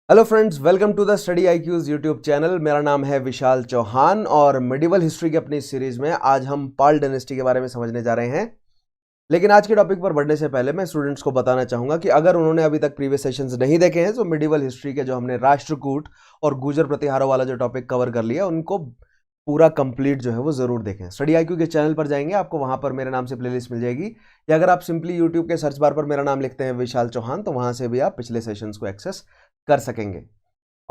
Hello friends, welcome to the study IQs YouTube channel. मेरा नाम है विशाल चौहान और मेडिवल हिस्ट्री की अपनी सीरीज में आज हम पाल डायनेस्टी के बारे में समझने जा रहे हैं। लेकिन आज के टॉपिक पर बढ़ने से पहले मैं स्टूडेंट्स को बताना चाहूंगा कि अगर उन्होंने अभी तक प्रीवियस सेशंस नहीं देखे हैं तो मेडिवल हिस्ट्री के जो हमने राष्ट्रकूट और गुर्जर प्रतिहारों वाला जो टॉपिक कवर कर लिया उनको पूरा कंप्लीट जो है वो जरूर देखें। स्टडी आईक्यू के चैनल पर जाएंगे, आपको वहां पर मेरे नाम से प्लेलिस्ट मिल जाएगी, या अगर आप सिंपली यूट्यूब के सर्च बार पर मेरा नाम लिखते हैं विशाल चौहान तो वहां से भी आप पिछले सेशंस को एक्सेस कर सकेंगे।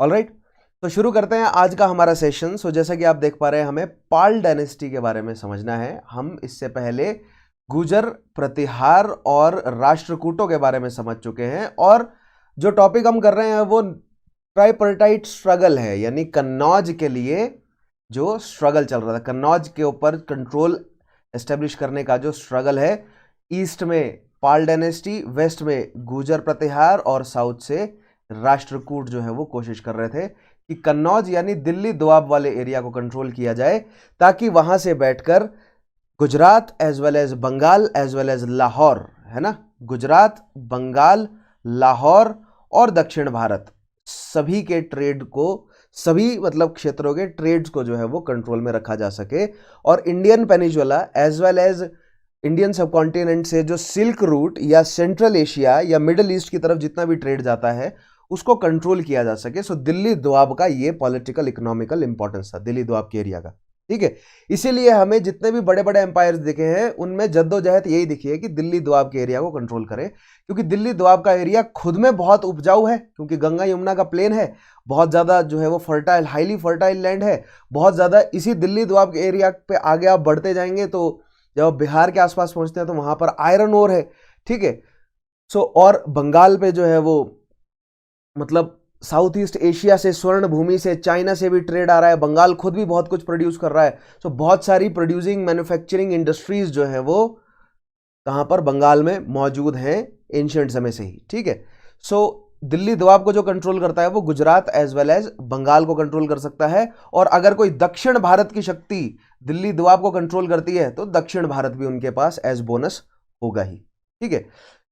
ऑलराइट, तो शुरू करते हैं आज का हमारा सेशन। सो जैसा कि आप देख पा रहे हैं, हमें पाल डायनेस्टी के बारे में समझना है। हम इससे पहले गुर्जर प्रतिहार और राष्ट्रकूटों के बारे में समझ चुके हैं और जो टॉपिक हम कर रहे हैं वो ट्राइपर्टाइट स्ट्रगल है, यानी कन्नौज के लिए जो स्ट्रगल चल रहा था, कन्नौज के ऊपर कंट्रोल एस्टेब्लिश करने का जो स्ट्रगल है। ईस्ट में पाल डायनेस्टी, वेस्ट में गुर्जर प्रतिहार और साउथ से राष्ट्रकूट जो है वो कोशिश कर रहे थे कि कन्नौज यानी दिल्ली दोआब वाले एरिया को कंट्रोल किया जाए, ताकि वहां से बैठकर Gujarat as well as Bengal as well as Lahore, है ना, गुजरात, बंगाल, लाहौर और दक्षिण भारत सभी के ट्रेड को, सभी मतलब क्षेत्रों के ट्रेड्स को जो है वो कंट्रोल में रखा जा सके। और Indian peninsula as well as Indian subcontinent से जो सिल्क रूट या सेंट्रल एशिया या मिडिल ईस्ट की तरफ जितना भी ट्रेड जाता है उसको कंट्रोल किया जा सके। सो दिल्ली दोआब का ये पॉलिटिकल इकोनॉमिकल इंपॉर्टेंस था, दिल्ली दोआब के एरिया का। ठीक है, इसीलिए हमें जितने भी बड़े बड़े एम्पायर्स दिखे हैं उनमें जद्दोजहद यही दिखी है कि दिल्ली दोआब के एरिया को कंट्रोल करें, क्योंकि दिल्ली दोआब का एरिया खुद में बहुत उपजाऊ है, क्योंकि गंगा यमुना का प्लेन है, बहुत ज्यादा जो है वो फर्टाइल, हाईली फर्टाइल लैंड है, बहुत ज्यादा। इसी दिल्ली दोआब के एरिया पे आगे आप बढ़ते जाएंगे तो जब आप बिहार के आसपास पहुंचते हैं तो वहां पर आयरन ओर है। ठीक है, सो और बंगाल पे जो है वो मतलब साउथ ईस्ट एशिया से, स्वर्ण भूमि से, चाइना से भी ट्रेड आ रहा है। बंगाल खुद भी बहुत कुछ प्रोड्यूस कर रहा है। सो बहुत सारी प्रोड्यूसिंग मैन्युफैक्चरिंग इंडस्ट्रीज जो है वो कहां पर, बंगाल में मौजूद हैं एंशिएंट समय से ही। ठीक है, सो दिल्ली दोआब को जो कंट्रोल करता है वो Gujarat as well as Bengal को कंट्रोल कर सकता है। और अगर कोई दक्षिण भारत की शक्ति दिल्ली दोआब को कंट्रोल करती है तो दक्षिण भारत भी उनके पास एज बोनस होगा ही। ठीक है,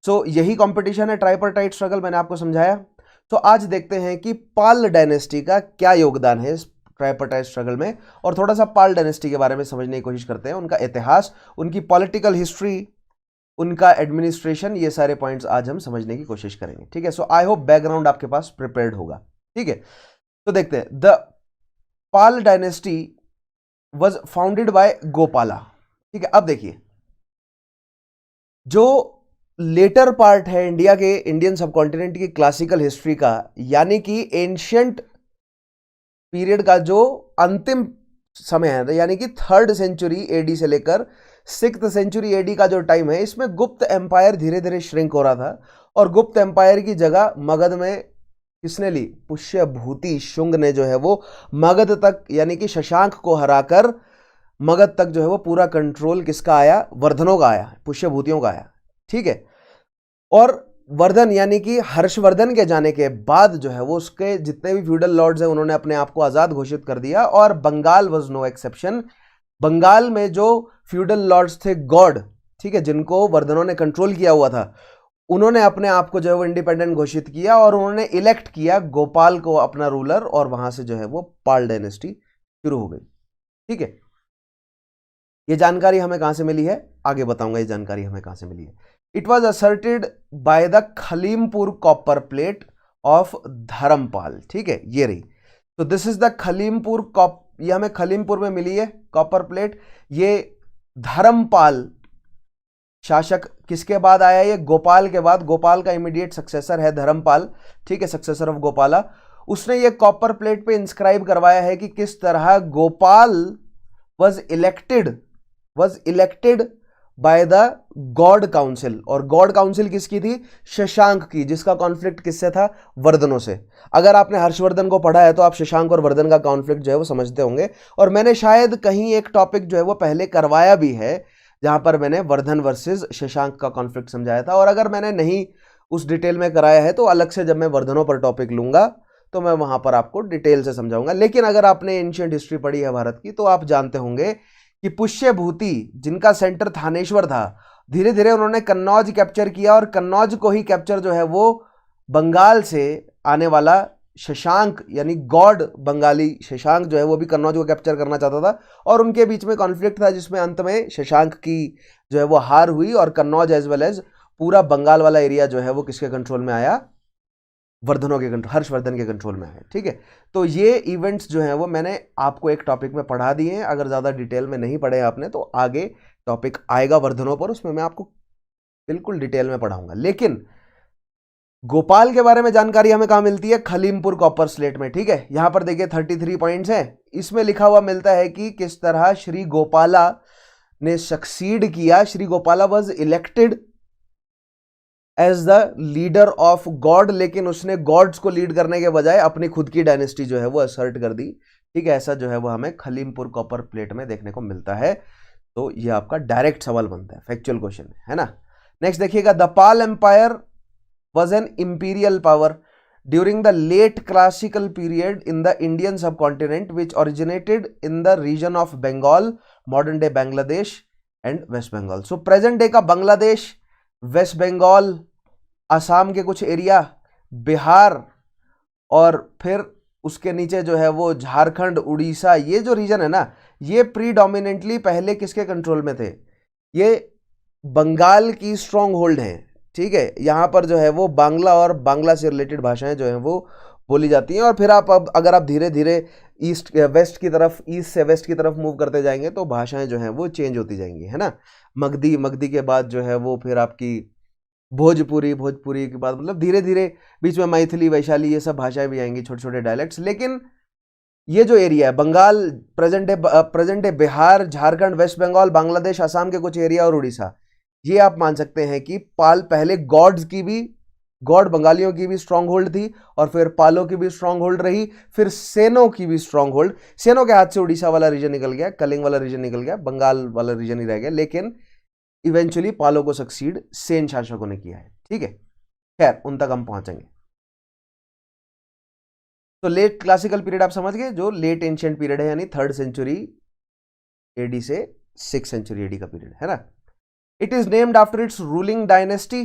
सो यही कंपटीशन है, ट्राइपर्टाइट स्ट्रगल मैंने आपको समझाया। तो आज देखते हैं कि पाल डायनेस्टी का क्या योगदान है इस ट्राइपर्टाइट स्ट्रगल में, और थोड़ा सा पाल डायनेस्टी के बारे में समझने की कोशिश करते हैं, उनका इतिहास, उनकी पॉलिटिकल हिस्ट्री, उनका एडमिनिस्ट्रेशन, ये सारे पॉइंट्स आज हम समझने की कोशिश करेंगे। ठीक है, सो आई होप बैकग्राउंड आपके पास प्रिपेयर्ड होगा। ठीक है, तो देखते हैं। The Pal dynasty was founded by Gopala. ठीक है, अब देखिए जो लेटर पार्ट है इंडिया के, इंडियन सबकॉन्टिनेंट की क्लासिकल हिस्ट्री का, यानी कि एंशियंट पीरियड का जो अंतिम समय है, यानी कि 3rd सेंचुरी एडी से लेकर 6th सेंचुरी एडी का जो टाइम है, इसमें गुप्त एम्पायर धीरे धीरे श्रिंक हो रहा था। और गुप्त एम्पायर की जगह मगध में किसने ली? पुष्यभूति शुंग ने जो है वो मगध तक, यानी कि शशांक को हराकर मगध तक जो है वो पूरा कंट्रोल किसका आया? वर्धनों का आया, पुष्यभूतियों का आया। ठीक है, और वर्धन यानी कि हर्षवर्धन के जाने के बाद जो है वो उसके जितने भी फ्यूडल लॉर्ड्स हैं उन्होंने अपने आप को आजाद घोषित कर दिया, और Bengal was no exception. Bengal में जो फ्यूडल लॉर्ड्स थे गॉड, ठीक है, जिनको वर्धनों ने कंट्रोल किया हुआ था, उन्होंने अपने आप को जो है वो इंडिपेंडेंट घोषित किया और उन्होंने इलेक्ट किया गोपाल को अपना रूलर, और वहां से जो है वो पाल डायनेस्टी शुरू हो गई। ठीक है, ये जानकारी हमें कहां से मिली है आगे बताऊंगा, ये जानकारी हमें कहां से मिली है। It was asserted by the Khalimpur copper plate of Dharmapal. ठीक है, ये रही। तो दिस इज द खलीमपुर ये हमें खलीमपुर में मिली है कॉपर प्लेट। ये धर्मपाल शासक किसके बाद आया? ये गोपाल के बाद। गोपाल का इमीडिएट सक्सेसर है धर्मपाल। ठीक है, सक्सेसर ऑफ गोपाला। उसने ये कॉपर प्लेट पे इंस्क्राइब करवाया है कि किस तरह Gopal was elected by the God council. और गॉड काउंसिल किसकी थी? शशांक की, जिसका कॉन्फ्लिक्ट किससे था? वर्धनों से। अगर आपने हर्षवर्धन को पढ़ा है तो आप शशांक और वर्धन का कॉन्फ्लिक्ट जो है वो समझते होंगे, और मैंने शायद कहीं एक टॉपिक जो है वो पहले करवाया भी है जहां पर मैंने वर्धन वर्सेस शशांक का कॉन्फ्लिक्ट समझाया था। और अगर मैंने नहीं उस डिटेल में कराया है तो अलग से जब मैं वर्धनों पर टॉपिक लूंगा तो मैं वहां पर आपको डिटेल से समझाऊंगा। लेकिन अगर आपने एंशिएंट हिस्ट्री पढ़ी है भारत की तो आप जानते होंगे कि पुष्यभूति, जिनका सेंटर थानेश्वर था, धीरे धीरे उन्होंने कन्नौज कैप्चर किया, और कन्नौज को ही कैप्चर जो है वो बंगाल से आने वाला शशांक यानी गॉड बंगाली शशांक जो है वो भी कन्नौज को कैप्चर करना चाहता था और उनके बीच में कॉन्फ्लिक्ट था, जिसमें अंत में शशांक की जो है वो हार हुई और कन्नौज एज वेल एज पूरा बंगाल वाला एरिया जो है वो किसके कंट्रोल में आया, हर्षवर्धन के कंट्रोल में आया। ठीक है, तो ये इवेंट्स जो हैं वो मैंने आपको एक टॉपिक में पढ़ा दिए हैं। अगर ज़्यादा डिटेल में नहीं पढ़े आपने तो आगे टॉपिक आएगा वर्धनों पर, उसमें मैं आपको बिल्कुल डिटेल में पढ़ाऊंगा। लेकिन गोपाल के बारे में जानकारी हमें कहां मिलती है, खलीमपुर कॉपर स्लेट में। ठीक है, यहां पर देखिए 33 पॉइंट्स हैं, इसमें लिखा हुआ मिलता है कि किस तरह श्री गोपाला ने सक्सीड किया। Shri Gopala was elected as the leader of god, लेकिन उसने गॉड्स को लीड करने के बजाय अपनी खुद की डायनेस्टी जो है वो असर्ट कर दी। ठीक है, ऐसा जो है वो हमें खलीमपुर कॉपर प्लेट में देखने को मिलता है। तो ये आपका डायरेक्ट सवाल बनता है, फैक्चुअल क्वेश्चन है ना। नेक्स्ट देखिएगा, the Pala empire was an imperial power during the late classical period in the Indian subcontinent, which originated in the region of Bengal, modern day Bangladesh and West Bengal. So present day का Bangladesh, West Bengal, Assam के कुछ area, Bihar और फिर उसके नीचे जो है वो झारखंड, उड़ीसा, ये जो रीजन है ना, ये प्रीडोमिनेंटली पहले किसके कंट्रोल में थे, ये बंगाल की स्ट्रॉन्ग होल्ड हैं। ठीक है, यहाँ पर जो है वो बांग्ला और बांग्ला से रिलेटेड भाषाएं जो हैं वो बोली जाती हैं। और फिर आप अब अगर आप धीरे धीरे ईस्ट वेस्ट की तरफ, ईस्ट से वेस्ट की तरफ मूव करते जाएंगे तो भाषाएं जो हैं वो चेंज होती जाएंगी, है ना। मगधी के बाद जो है वो फिर आपकी भोजपुरी के बाद मतलब धीरे धीरे बीच में मैथिली, वैशाली, ये सब भाषाएं भी आएंगी, छोटे छोटे डायलेक्ट्स। लेकिन ये जो एरिया है Bengal, present day Bihar, Jharkhand, West Bengal, Bangladesh, Assam के कुछ एरिया और उड़ीसा, ये आप मान सकते हैं कि पाल पहले गॉड बंगालियों की भी स्ट्रांग होल्ड थी और फिर पालों की भी स्ट्रांग होल्ड रही, फिर सेनों की भी स्ट्रांग होल्ड। सेनों के हाथ से उड़ीसा वाला रीजन निकल गया, कलिंग वाला रीजन निकल गया, बंगाल वाला रीजन ही रह गया, लेकिन इवेंचुअली पालों को सक्सीड सेन शासकों ने किया है। ठीक है, खैर उन तक हम पहुंचेंगे। तो लेट क्लासिकल पीरियड आप समझ गए, जो लेट एंशिएंट पीरियड है, यानी 3rd सेंचुरी एडी से 6th सेंचुरी एडी का पीरियड है ना। It is named after its ruling dynasty,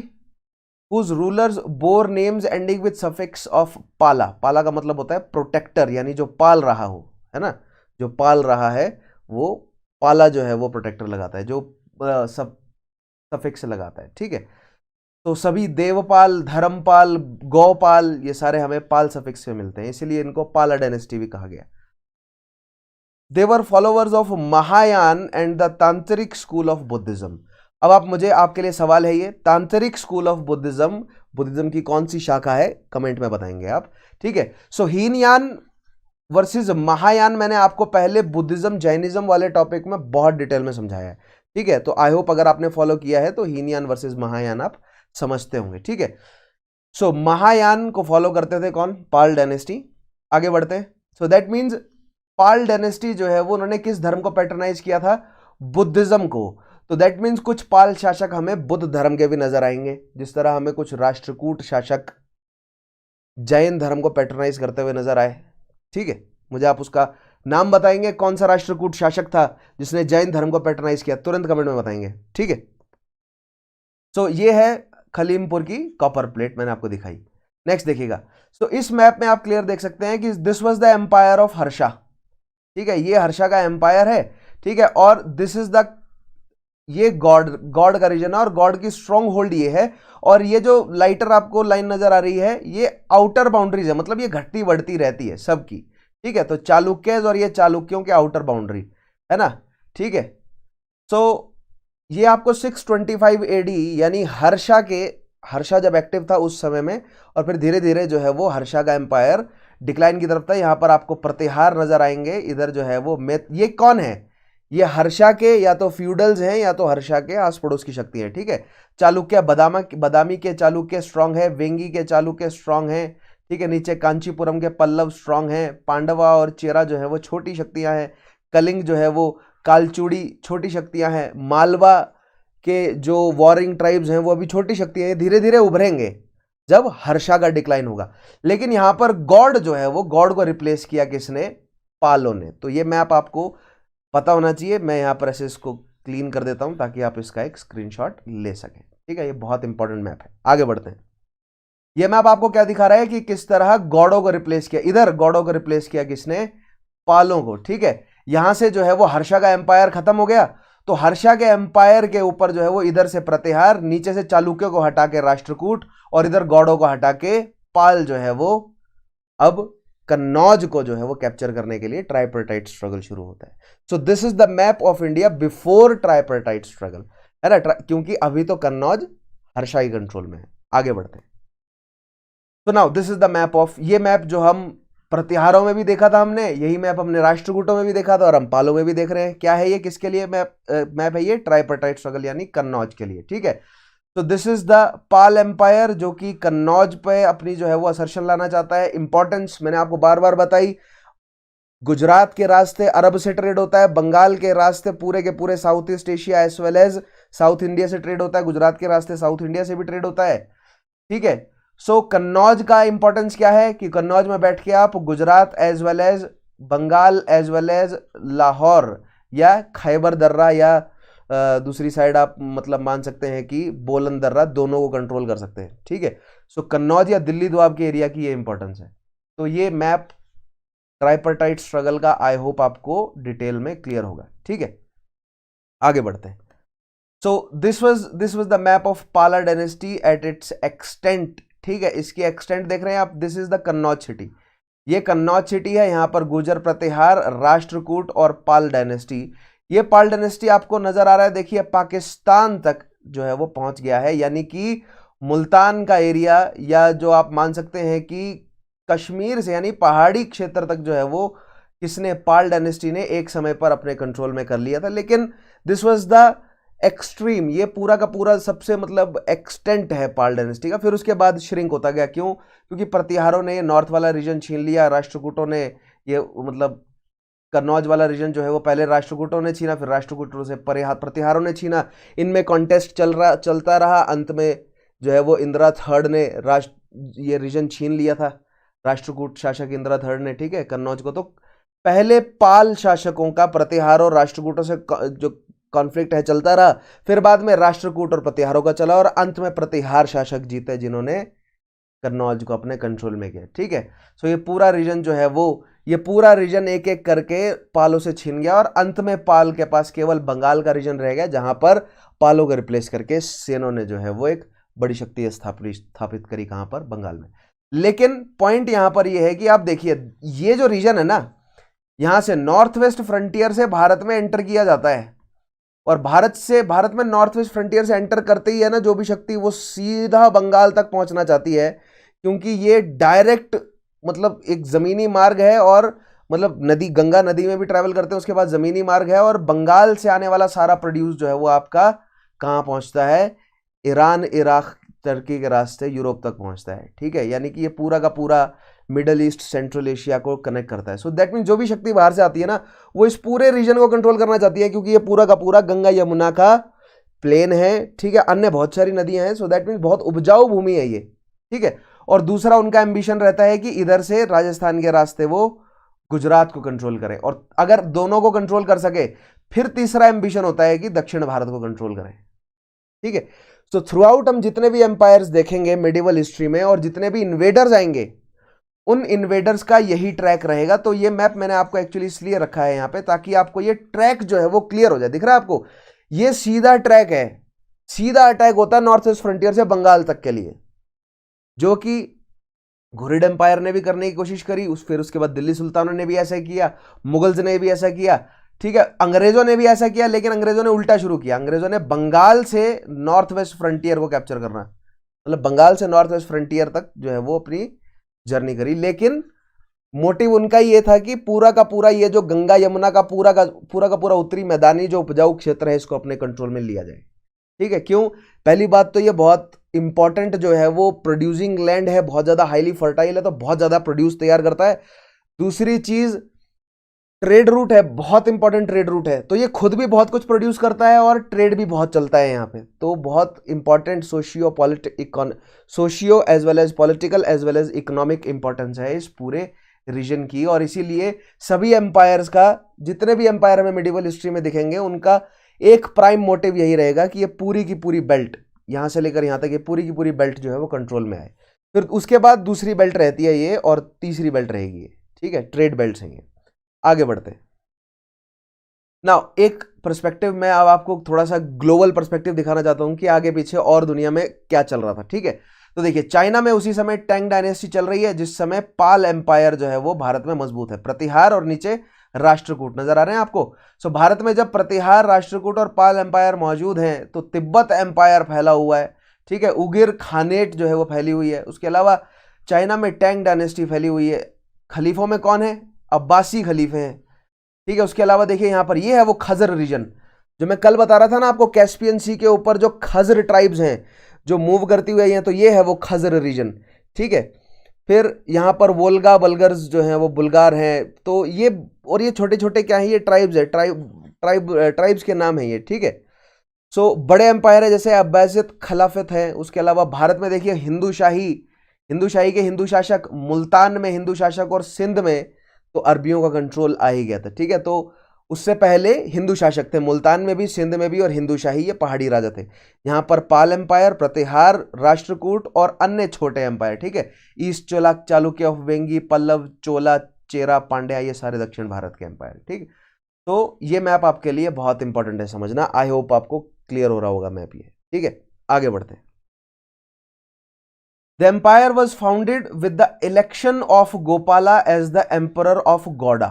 whose rulers bore names ending with suffix of pala. पाला का मतलब होता है प्रोटेक्टर, यानी जो पाल रहा हो, है ना, जो पाल रहा है वो पाला जो है वो प्रोटेक्टर लगाता है, जो सफिक्स लगाता है। ठीक है, तो सभी देवपाल, धर्मपाल, गौपाल, ये सारे हमें पाल सफिक्स से मिलते हैं, इसीलिए इनको पाला डायनेस्टी भी कहा गया। They were followers of Mahayan and the Tantric school of Buddhism. अब आप मुझे, आपके लिए सवाल है ये, तांत्रिक स्कूल ऑफ बुद्धिज्म की कौन सी शाखा है, कमेंट में बताएंगे आप। ठीक है, सो हीनयान वर्सेस महायान मैंने आपको पहले बुद्धिज्म जैनिज्म वाले टॉपिक में बहुत डिटेल में समझाया है। ठीक है, तो आई होप अगर आपने फॉलो किया है तो हीनयान वर्सेस महायान आप समझते होंगे। ठीक है, सो महायान को फॉलो करते थे कौन, पाल डायनेस्टी। आगे बढ़ते हैं, सो दैट मीन्स पाल डायनेस्टी जो है वो उन्होंने किस धर्म को पैटर्नाइज किया था, बुद्धिज्म को। तो दैट मीन्स कुछ पाल शासक हमें बुद्ध धर्म के भी नजर आएंगे, जिस तरह हमें कुछ राष्ट्रकूट शासक जैन धर्म को पैटर्नाइज करते हुए नजर आए। ठीक है, मुझे आप उसका नाम बताएंगे, कौन सा राष्ट्रकूट शासक था जिसने जैन धर्म को पैटर्नाइज किया, तुरंत कमेंट में बताएंगे। ठीक है, सो ये है खलीमपुर की कॉपर प्लेट, मैंने आपको दिखाई। नेक्स्ट देखिएगा, सो इस मैप में आप क्लियर देख सकते हैं कि this was the empire of Harsha. ठीक है, ये हर्षा का एम्पायर है। ठीक है, और दिस इज द, ये गॉड का रीजन है और गॉड की स्ट्रॉन्ग होल्ड ये है। और ये जो लाइटर आपको लाइन नजर आ रही है ये आउटर बाउंड्रीज है, मतलब ये घटती बढ़ती रहती है सबकी। ठीक है, तो चालुक्यज और ये चालुक्यों के आउटर बाउंड्री है ना। ठीक है, सो ये आपको 625 एडी यानी हर्षा जब एक्टिव था उस समय में, और फिर धीरे धीरे जो है वो हर्षा का एम्पायर डिक्लाइन की तरफ था। यहां पर आपको प्रतिहार नजर आएंगे, इधर जो है वो ये कौन है, ये हर्षा के या तो फ्यूडल्स हैं या तो हर्षा के आस पड़ोस की शक्ति है। ठीक है, चालुक्य बदामी के चालुक्य स्ट्रांग है, वेंगी के चालुक्य स्ट्रांग है। ठीक है, नीचे कांचीपुरम के पल्लव स्ट्रांग हैं, पांडवा और चेरा जो है वो छोटी शक्तियां हैं, कलिंग जो है वो कालचूड़ी छोटी शक्तियां हैं, मालवा के जो वॉरिंग ट्राइब्स हैं वो अभी छोटी शक्तियां हैं, धीरे धीरे उभरेंगे जब हर्षा का डिक्लाइन होगा। लेकिन यहां पर गॉड जो है वो गॉड को रिप्लेस किया किसने, पालों ने। तो ये मैप आपको पता होना चाहिए, मैं यहाँ पर ऐसे इसको क्लीन कर देता हूँ ताकि आप इसका एक स्क्रीनशॉट ले सकें। ठीक है, ये बहुत इंपॉर्टेंट मैप है। आगे बढ़ते हैं, ये मैप आपको क्या दिखा रहा है कि किस तरह गौड़ों को रिप्लेस किया, इधर गौड़ों को रिप्लेस किया किसने, पालों को, ठीक है। यहां से जो है वो हर्षा का एम्पायर खत्म हो गया, तो हर्षा के एम्पायर के ऊपर जो है वो इधर से प्रतिहार, नीचे से चालुक्यों को हटा के राष्ट्रकूट, और इधर गौड़ों को हटा के पाल जो है वो अब कन्नौज को जो है वो कैप्चर करने के लिए ट्राइपर्टाइट स्ट्रगल शुरू होता है। So this is the map of India before tripartite struggle, है ना, क्योंकि अभी तो कन्नौज हर्षाई कंट्रोल में है। आगे बढ़ते हैं। तो now this is the map of, ये मैप जो हम प्रतिहारों में भी देखा था हमने, यही मैप हमने राष्ट्रकूटों में भी देखा था और हम पालों में भी देख रहे हैं। क्या है ये, किसके लिए मैप है ये, ट्राइपर्टाइट स्ट्रगल यानी कन्नौज के लिए, ठीक है। तो this is the Pala empire जो कि कन्नौज पे अपनी जो है वो असर्शन लाना चाहता है। इंपॉर्टेंस मैंने आपको बार बार बताई, गुजरात के रास्ते अरब से ट्रेड होता है, बंगाल के रास्ते पूरे के पूरे South East Asia as well as South India से ट्रेड होता है, गुजरात के रास्ते साउथ इंडिया से भी ट्रेड होता है, ठीक है। सो कन्नौज का इंपॉर्टेंस क्या है कि कन्नौज में बैठ के आप Gujarat as well as Bengal as well as Lahore या खैबर दर्रा या दूसरी साइड आप मतलब मान सकते हैं कि बोलन दर्रा, दोनों को कंट्रोल कर सकते हैं, ठीक है। सो कन्नौज या दिल्ली दोआब के एरिया की ये इंपॉर्टेंस है। तो ये मैप ट्राइपर्टाइट स्ट्रगल का आई होप आपको डिटेल में क्लियर होगा, ठीक है। आगे बढ़ते हैं। सो this was the map of पाला डायनेस्टी एट इट्स एक्सटेंट, ठीक है। इसकी एक्सटेंट देख रहे हैं आप, this is the Kannauj city, ये कन्नौज सिटी है। यहां पर गुर्जर प्रतिहार, राष्ट्रकूट और पाल डायनेस्टी, ये पाल डायनेस्टी आपको नजर आ रहा है, देखिए पाकिस्तान तक जो है वो पहुंच गया है, यानी कि मुल्तान का एरिया या जो आप मान सकते हैं कि कश्मीर से यानी पहाड़ी क्षेत्र तक जो है वो किसने, पाल डायनेस्टी ने एक समय पर अपने कंट्रोल में कर लिया था। लेकिन दिस वाज द एक्सट्रीम, ये पूरा का पूरा सबसे मतलब एक्सटेंट है पाल डायनेस्टी का। फिर उसके बाद श्रिंक होता गया, क्यों, क्योंकि प्रतिहारों ने नॉर्थ वाला रीजन छीन लिया, राष्ट्रकूटों ने ये मतलब कन्नौज वाला रीजन जो है वो पहले राष्ट्रकूटों ने छीना, फिर राष्ट्रकूटों से प्रतिहारों ने छीना, इनमें कॉन्टेस्ट चलता रहा। अंत में जो है वो इंदिरा थर्ड ने ये रीजन छीन लिया था, राष्ट्रकूट शासक इंदिरा थर्ड ने, ठीक है, कन्नौज को। तो पहले पाल शासकों का प्रतिहार और राष्ट्रकूटों से जो कॉन्फ्लिक्ट है चलता रहा, फिर बाद में राष्ट्रकूट और प्रतिहारों का चला और अंत में प्रतिहार शासक जीते जिन्होंने कन्नौज को अपने कंट्रोल में किया, ठीक है। सो ये पूरा रीजन जो है वो, ये पूरा रीजन एक एक करके पालों से छीन गया और अंत में पाल के पास केवल बंगाल का रीजन रह गया, जहां पर पालों को रिप्लेस करके सेनों ने जो है वो एक बड़ी शक्ति स्थापित करी, कहां पर, बंगाल में। लेकिन पॉइंट यहां पर यह है कि आप देखिए ये जो रीजन है ना, यहां से नॉर्थ वेस्ट फ्रंटियर से भारत में एंटर किया जाता है और भारत में नॉर्थ वेस्ट फ्रंटियर से एंटर करते ही है ना जो भी शक्ति, वो सीधा बंगाल तक पहुंचना चाहती है, क्योंकि ये डायरेक्ट मतलब एक जमीनी मार्ग है और मतलब नदी, गंगा नदी में भी ट्रैवल करते हैं, उसके बाद जमीनी मार्ग है और बंगाल से आने वाला सारा प्रोड्यूस जो है वो आपका कहां पहुंचता है, ईरान, इराक, टर्की के रास्ते यूरोप तक पहुंचता है, ठीक है। यानी कि ये पूरा का पूरा मिडल ईस्ट, सेंट्रल एशिया को कनेक्ट करता है। सो दैट मीन जो भी शक्ति बाहर से आती है ना, वो इस पूरे रीजन को कंट्रोल करना चाहती है, क्योंकि ये पूरा का पूरा गंगा यमुना का प्लेन है, ठीक है, अन्य बहुत सारी नदियां हैं। सो दैट मीन बहुत उपजाऊ भूमि है ये, ठीक है। और दूसरा उनका एम्बिशन रहता है कि इधर से राजस्थान के रास्ते वो गुजरात को कंट्रोल करें, और अगर दोनों को कंट्रोल कर सके फिर तीसरा एम्बिशन होता है कि दक्षिण भारत को कंट्रोल करें, ठीक है। सो थ्रू आउट हम जितने भी एम्पायर्स देखेंगे मेडिवल हिस्ट्री में और जितने भी इन्वेडर्स आएंगे, उन इन्वेडर्स का यही ट्रैक रहेगा। तो ये मैप मैंने आपको एक्चुअली इसलिए रखा है यहां पे ताकि आपको ये ट्रैक जो है वो क्लियर हो जाए। दिख रहा है आपको, ये सीधा ट्रैक है, सीधा अटैक होता है नॉर्थ ईस्ट फ्रंटियर से बंगाल तक के लिए, जो कि घुरिड एम्पायर ने भी करने की कोशिश करी, फिर उसके बाद दिल्ली सुल्तानों ने भी ऐसा किया, मुगल्स ने भी ऐसा किया, ठीक है, अंग्रेजों ने भी ऐसा किया, लेकिन अंग्रेजों ने उल्टा शुरू किया। अंग्रेजों ने बंगाल से नॉर्थ वेस्ट फ्रंटियर को कैप्चर करना, मतलब बंगाल से नॉर्थ वेस्ट फ्रंटियर तक जो है वो अपनी जर्नी करी, लेकिन मोटिव उनका ये था कि पूरा का पूरा ये जो गंगा यमुना का पूरा उत्तरी मैदानी जो उपजाऊ क्षेत्र है इसको अपने कंट्रोल में लिया जाए, ठीक है। क्यों, पहली बात तो ये बहुत इंपॉर्टेंट जो है वो प्रोड्यूसिंग लैंड है, बहुत ज्यादा हाईली फर्टाइल है, तो बहुत ज्यादा प्रोड्यूस तैयार करता है। दूसरी चीज ट्रेड रूट है, बहुत इंपॉर्टेंट ट्रेड रूट है, तो ये खुद भी बहुत कुछ प्रोड्यूस करता है और ट्रेड भी बहुत चलता है यहाँ पे, तो बहुत important socio as well as political as well as economic importance है इस पूरे रीजन की। और इसीलिए सभी एम्पायर्स का, जितने भी एम्पायर हमें मिडिवल हिस्ट्री में दिखेंगे, उनका एक प्राइम मोटिव यही रहेगा कि ये पूरी की पूरी बेल्ट, यहां से लेकर यहां तक ये पूरी की पूरी बेल्ट जो है वो कंट्रोल में आए। फिर उसके बाद दूसरी बेल्ट रहती है ये, और तीसरी बेल्ट रहेगी ये, ठीक है, ट्रेड बेल्ट हैं ये। आगे बढ़ते हैं। नाउ एक पर्सपेक्टिव मैं अब आपको थोड़ा सा ग्लोबल पर्सपेक्टिव दिखाना चाहता हूं कि आगे पीछे और दुनिया में क्या चल रहा था, ठीक है। तो देखिए, चाइना में उसी समय टैंग डायनेस्टी चल रही है, जिस समय पाल एम्पायर जो है वो भारत में मजबूत है। प्रतिहार और नीचे राष्ट्रकूट नजर आ रहे हैं आपको। सो भारत में जब प्रतिहार, राष्ट्रकूट और पाल एम्पायर मौजूद हैं, तो तिब्बत एम्पायर फैला हुआ है, ठीक है। उगिर खानेट जो है वो फैली हुई है। उसके अलावा चाइना में टैंग डायनेस्टी फैली हुई है। खलीफों में कौन है? अब्बासी खलीफे हैं, ठीक है। उसके अलावा देखिए यहां पर ये है वो खजर रीजन, जो मैं कल बता रहा था ना आपको, कैस्पियन सी के ऊपर जो खजर ट्राइब्स हैं जो मूव करती हुई हैं, तो ये है वो खजर रीजन, ठीक है। फिर यहां पर वोल्गा बल्गर्स जो हैं वो बुल्गार हैं। तो ये, और ये छोटे छोटे क्या है, ये ट्राइब्स है, ट्राइब्स के नाम है ये, ठीक है। सो बड़े एम्पायर है जैसे अब्बासिद खिलाफत है। उसके अलावा भारत में देखिए हिंदू शाही के हिंदू शासक, मुल्तान में हिंदू शासक, और सिंध में तो अरबियों का कंट्रोल आ ही गया था, ठीक है। तो उससे पहले हिंदू शासक थे, मुल्तान में भी, सिंध में भी, और हिंदू शाही, ये पहाड़ी राजा थे। यहां पर पाल एम्पायर, प्रतिहार, राष्ट्रकूट और अन्य छोटे एम्पायर, ठीक है। ईस्ट चोला, चालुक्य ऑफ वेंगी, पल्लव, चोला, चेरा, पांड्या, ये सारे दक्षिण भारत के एम्पायर, ठीक। तो ये मैप आपके लिए बहुत इंपॉर्टेंट है समझना। आई होप आपको क्लियर हो रहा होगा मैप ये, ठीक है। आगे बढ़ते हैं। The empire was founded with the election of Gopala as the emperor of Gauda.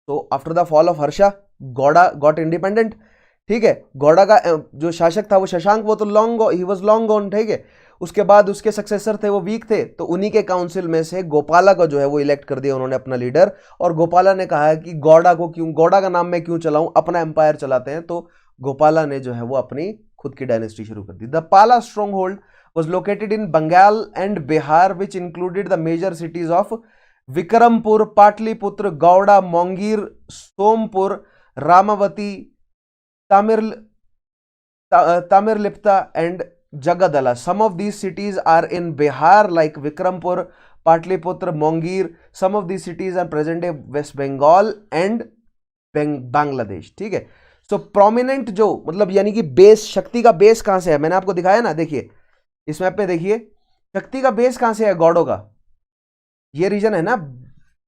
So after the fall of Harsha, Gauda got independent, ठीक है। गौड़ा का जो शासक था वो शशांक, वो तो ही वॉज लॉन्ग गॉन, ठीक है। उसके बाद उसके सक्सेसर थे, वो वीक थे, तो उन्हीं के काउंसिल में से गोपाला को जो है वो इलेक्ट कर दिया उन्होंने अपना लीडर। और गोपाला ने कहा है कि गौड़ा का नाम मैं क्यों चलाऊं, अपना एम्पायर चलाते हैं। तो गोपाला ने जो है वो अपनी खुद की डायनेस्टी शुरू कर दी। द पाला strong hold was located in Bengal and Bihar, which included the major cities of Vikrampur, Patliputra, Gauda, Mongir, Sompur, Ramavati, Tamirlipta and Jagadala. Some of these cities are in Bihar like Vikrampur, Patliputra, Mongir. Some of these cities are present in West Bengal and Bangladesh, ठीक है। सो prominent जो मतलब यानी कि base, शक्ति का base कहां से है, मैंने आपको दिखाया ना, देखिए इस मैप पे देखिए शक्ति का बेस कहां से है, गौड़ों का ये रीजन है ना,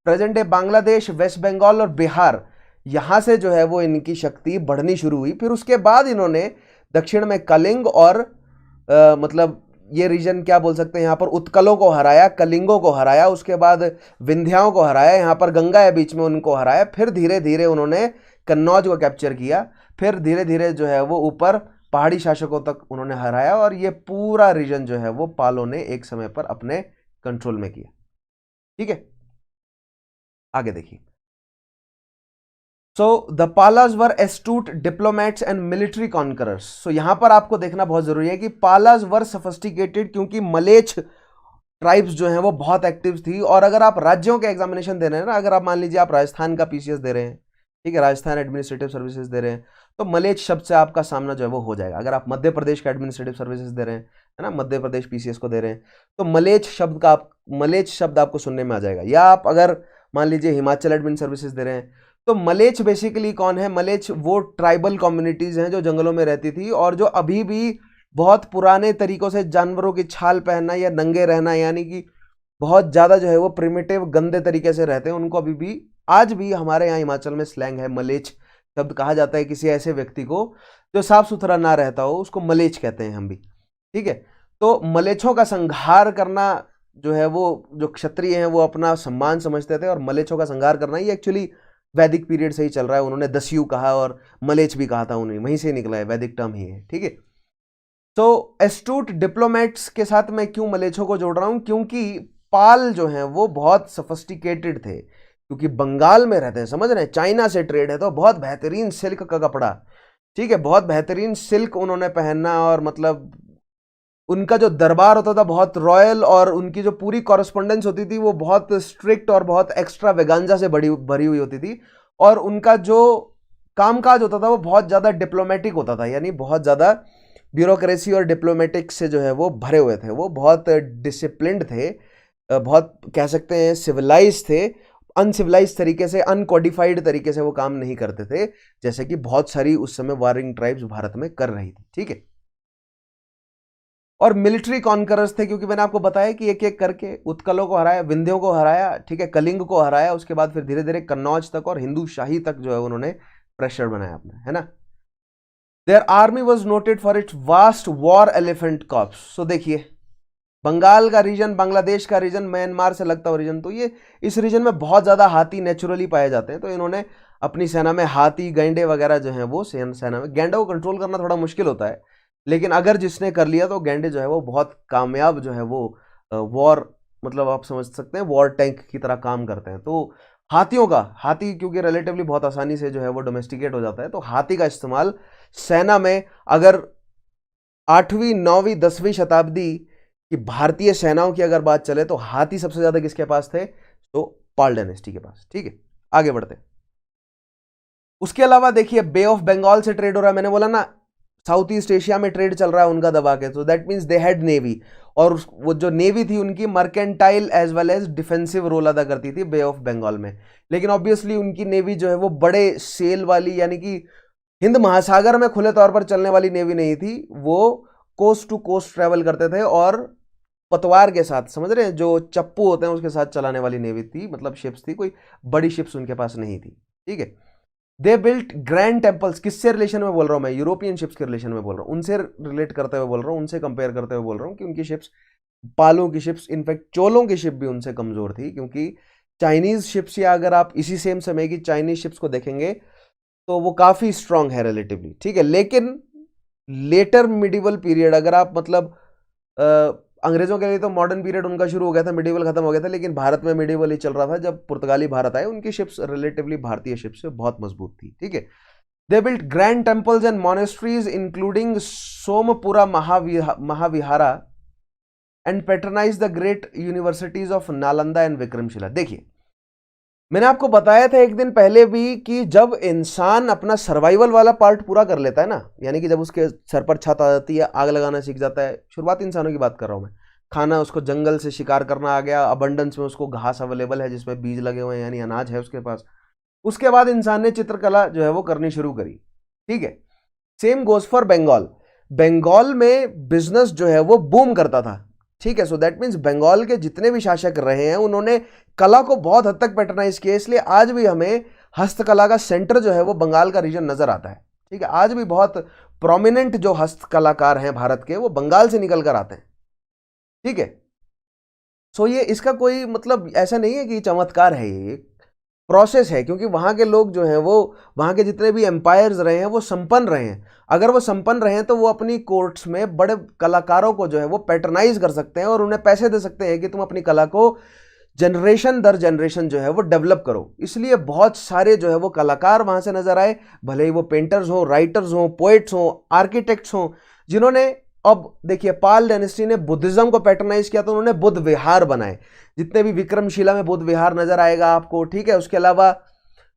present day Bangladesh, West Bengal और बिहार, यहां से जो है वो इनकी शक्ति बढ़नी शुरू हुई। फिर उसके बाद इन्होंने दक्षिण में कलिंग और मतलब ये रीजन क्या बोल सकते हैं, यहां पर उत्कलों को हराया, कलिंगों को हराया, उसके बाद विंध्याओं को हराया, यहां पर गंगा है बीच में, उनको हराया। फिर धीरे धीरे उन्होंने कन्नौज को कैप्चर किया, फिर धीरे धीरे जो है वो ऊपर पहाड़ी शासकों तक उन्होंने हराया, और ये पूरा रीजन जो है वो पालों ने एक समय पर अपने कंट्रोल में किया, ठीक है। आगे देखिए। So the Palas were astute diplomats and military conquerors. So यहां पर आपको देखना बहुत जरूरी है कि पालाज वर सोफिस्टिकेटेड, क्योंकि मलेच्छ ट्राइब्स जो हैं वो बहुत एक्टिव थी। और अगर आप राज्यों के एग्जामिनेशन दे रहे हैं ना, अगर आप मान लीजिए आप राजस्थान का पीसीएस दे रहे हैं, ठीक है, राजस्थान एडमिनिस्ट्रेटिव सर्विसेज दे रहे हैं, तो मलेच्छ शब्द से आपका सामना जो है वो हो जाएगा। अगर आप मध्य प्रदेश का एडमिनिस्ट्रेटिव सर्विसेज दे रहे हैं, है ना, मध्य प्रदेश पीसीएस को दे रहे हैं, तो मलेच्छ शब्द आपको सुनने में आ जाएगा। या आप अगर मान लीजिए हिमाचल एडमिन सर्विसेज दे रहे हैं, तो मलेच्छ बेसिकली कौन है, मलेच्छ वो ट्राइबल कम्युनिटीज हैं जो जंगलों में रहती थी और जो अभी भी बहुत पुराने तरीकों से जानवरों की छाल पहनना या नंगे रहना, यानी कि बहुत ज्यादा जो है वो प्रिमिटिव गंदे तरीके से रहते हैं। उनको अभी भी, आज भी हमारे यहाँ हिमाचल में स्लैंग है, मलेच्छ शब्द कहा जाता है किसी ऐसे व्यक्ति को जो साफ सुथरा ना रहता हो, उसको मलेच्छ कहते हैं हम भी, ठीक है। तो मलेच्छों का संहार करना जो है वो, जो क्षत्रिय हैं वो अपना सम्मान समझते थे, और मलेच्छों का संहार करना ये एक्चुअली वैदिक पीरियड से ही चल रहा है। उन्होंने दस्यु कहा और मलेच्छ भी कहा था, उन्हें वहीं से निकला है, वैदिक टर्म ही है, ठीक है। तो एस्टूट डिप्लोमेट्स के साथ मैं क्यों मलेच्छों को जोड़ रहा हूं, क्योंकि पाल जो हैं वो बहुत सोफिस्टिकेटेड थे, क्योंकि बंगाल में रहते हैं, समझ रहे हैं, चाइना से ट्रेड है, तो बहुत बेहतरीन सिल्क का कपड़ा, ठीक है, बहुत बेहतरीन सिल्क उन्होंने पहनना, और मतलब उनका जो दरबार होता था बहुत रॉयल, और उनकी जो पूरी कॉरेस्पॉन्डेंस होती थी वो बहुत स्ट्रिक्ट और बहुत एक्स्ट्रा वेगांजा से भरी हुई होती थी। और उनका जो कामकाज होता था वो बहुत ज़्यादा डिप्लोमेटिक होता था, यानी बहुत ज़्यादा ब्यूरोक्रेसी और डिप्लोमेटिक से जो है वो भरे हुए थे। वो बहुत डिसिप्लिन्ड थे, बहुत कह सकते हैं सिविलाइज थे, अनसिविलाइज तरीके से, अनकोडिफाइड तरीके से वो काम नहीं करते थे, जैसे कि बहुत सारी उस समय वारिंग ट्राइब्स भारत में कर रही थी, ठीक है। और मिलिट्री कॉन्करर्स थे, क्योंकि मैंने आपको बताया कि एक एक करके उत्कलों को हराया, विंध्यों को हराया, ठीक है, कलिंग को हराया, उसके बाद फिर धीरे धीरे कन्नौज तक और हिंदू शाही तक जो है उन्होंने प्रेशर बनाया अपना, है ना। Their army was noted for its vast war elephant corps. So देखिए, बंगाल का रीजन, बांग्लादेश का रीजन, म्यांमार से लगता हुआ रीजन, तो ये इस रीजन में बहुत ज़्यादा हाथी नेचुरली पाए जाते हैं। तो इन्होंने अपनी सेना में हाथी, गैंडे वगैरह जो हैं वो सेना में, गैंडों को कंट्रोल करना थोड़ा मुश्किल होता है, लेकिन अगर जिसने कर लिया तो गैंडे जो है वो बहुत कामयाब जो है वो वॉर, मतलब आप समझ सकते हैं वॉर टैंक की तरह काम करते हैं। तो हाथी क्योंकि रिलेटिवली बहुत आसानी से जो है वो डोमेस्टिकेट हो जाता है, तो हाथी का इस्तेमाल सेना में, अगर 8वीं 9वीं 10वीं शताब्दी कि भारतीय सेनाओं की अगर बात चले तो हाथी सबसे ज्यादा किसके पास थे, तो पाल डायनेस्टी के पास। ठीक है, आगे बढ़ते हैं। उसके अलावा देखिए, बे ऑफ बंगाल से ट्रेड हो रहा है, मैंने बोला ना साउथ ईस्ट एशिया में ट्रेड चल रहा है उनका दबा के, तो that means they had navy, और वो जो नेवी थी उनकी mercantile as well as defensive role अदा करती थी बे ऑफ बंगाल में। लेकिन ऑब्वियसली उनकी नेवी जो है वो बड़े सेल वाली, यानी कि हिंद महासागर में खुले तौर पर चलने वाली नेवी नहीं थी, वो कोस्ट टू कोस्ट ट्रेवल करते थे और पतवार के साथ, समझ रहे हैं, जो चप्पू होते हैं उसके साथ चलाने वाली नेवी थी, मतलब शिप्स थी, कोई बड़ी शिप्स उनके पास नहीं थी। ठीक है, दे बिल्ट ग्रैंड टेम्पल्स। किससे रिलेशन में बोल रहा हूं मैं, यूरोपियन शिप्स के रिलेशन में बोल रहा हूं, उनसे रिलेट करते हुए बोल रहा हूं, उनसे कंपेयर करते हुए बोल रहा हूं कि उनकी शिप्स, पालों की शिप्स, इनफैक्ट चोलों की शिप भी उनसे कमजोर थी, क्योंकि चाइनीज शिप्स, या अगर आप इसी सेम समय की चाइनीज शिप्स को देखेंगे तो वो काफी स्ट्रांग है रिलेटिवली। ठीक है, लेकिन लेटर मिडिवल पीरियड, अगर आप मतलब अंग्रेजों के लिए तो मॉडर्न पीरियड उनका शुरू हो गया था, मिडिवल खत्म हो गया था, लेकिन भारत में मिडिवल ही चल रहा था जब पुर्तगाली भारत आए, उनकी शिप्स रिलेटिवली भारतीय शिप्स से बहुत मजबूत थी। ठीक है, they built grand temples and monasteries including Somapura Mahavihara and patronize the great universities of Nalanda and Vikramashila. देखिए, मैंने आपको बताया था एक दिन पहले भी कि जब इंसान अपना सर्वाइवल वाला पार्ट पूरा कर लेता है ना, यानी कि जब उसके सर पर छत आ जाती है, आग लगाना सीख जाता है, शुरुआती इंसानों की बात कर रहा हूं मैं, खाना उसको जंगल से शिकार करना आ गया, अबंडेंस में उसको घास अवेलेबल है जिसमें बीज लगे हुए हैं, यानी अनाज है उसके पास, उसके बाद इंसान ने चित्रकला जो है वो करनी शुरू करी। ठीक है, same goes for Bengal. Bengal में बिजनेस जो है वो बूम करता था। ठीक है, सो दैट मीन्स बंगाल के जितने भी शासक रहे हैं उन्होंने कला को बहुत हद तक पैटर्नाइज किया, इसलिए आज भी हमें हस्तकला का सेंटर जो है वो बंगाल का रीजन नजर आता है। ठीक है, आज भी बहुत प्रोमिनेंट जो हस्तकलाकार हैं भारत के, वो बंगाल से निकल कर आते हैं। ठीक है, सो ये इसका कोई मतलब ऐसा नहीं है कि चमत्कार है, ये प्रोसेस है, क्योंकि वहां के लोग जो हैं वो, वहां के जितने भी एम्पायर्स रहे हैं वो संपन्न रहे हैं। अगर वो संपन्न रहे हैं तो वो अपनी कोर्ट्स में बड़े कलाकारों को जो है वो पैटर्नाइज कर सकते हैं और उन्हें पैसे दे सकते हैं कि तुम अपनी कला को जनरेशन दर जनरेशन जो है वो डेवलप करो। इसलिए बहुत सारे जो है वो कलाकार वहां से नजर आए, भले ही वो पेंटर्स हो, राइटर्स हो, पोएट्स हो, आर्किटेक्ट्स हो, जिन्होंने, अब देखिए, पाल डायनेस्टी ने बुद्धिज्म को पैटर्नाइज किया तो उन्होंने बुद्ध विहार बनाए, जितने भी विक्रमशिला में बुद्ध विहार नजर आएगा आपको। ठीक है, उसके अलावा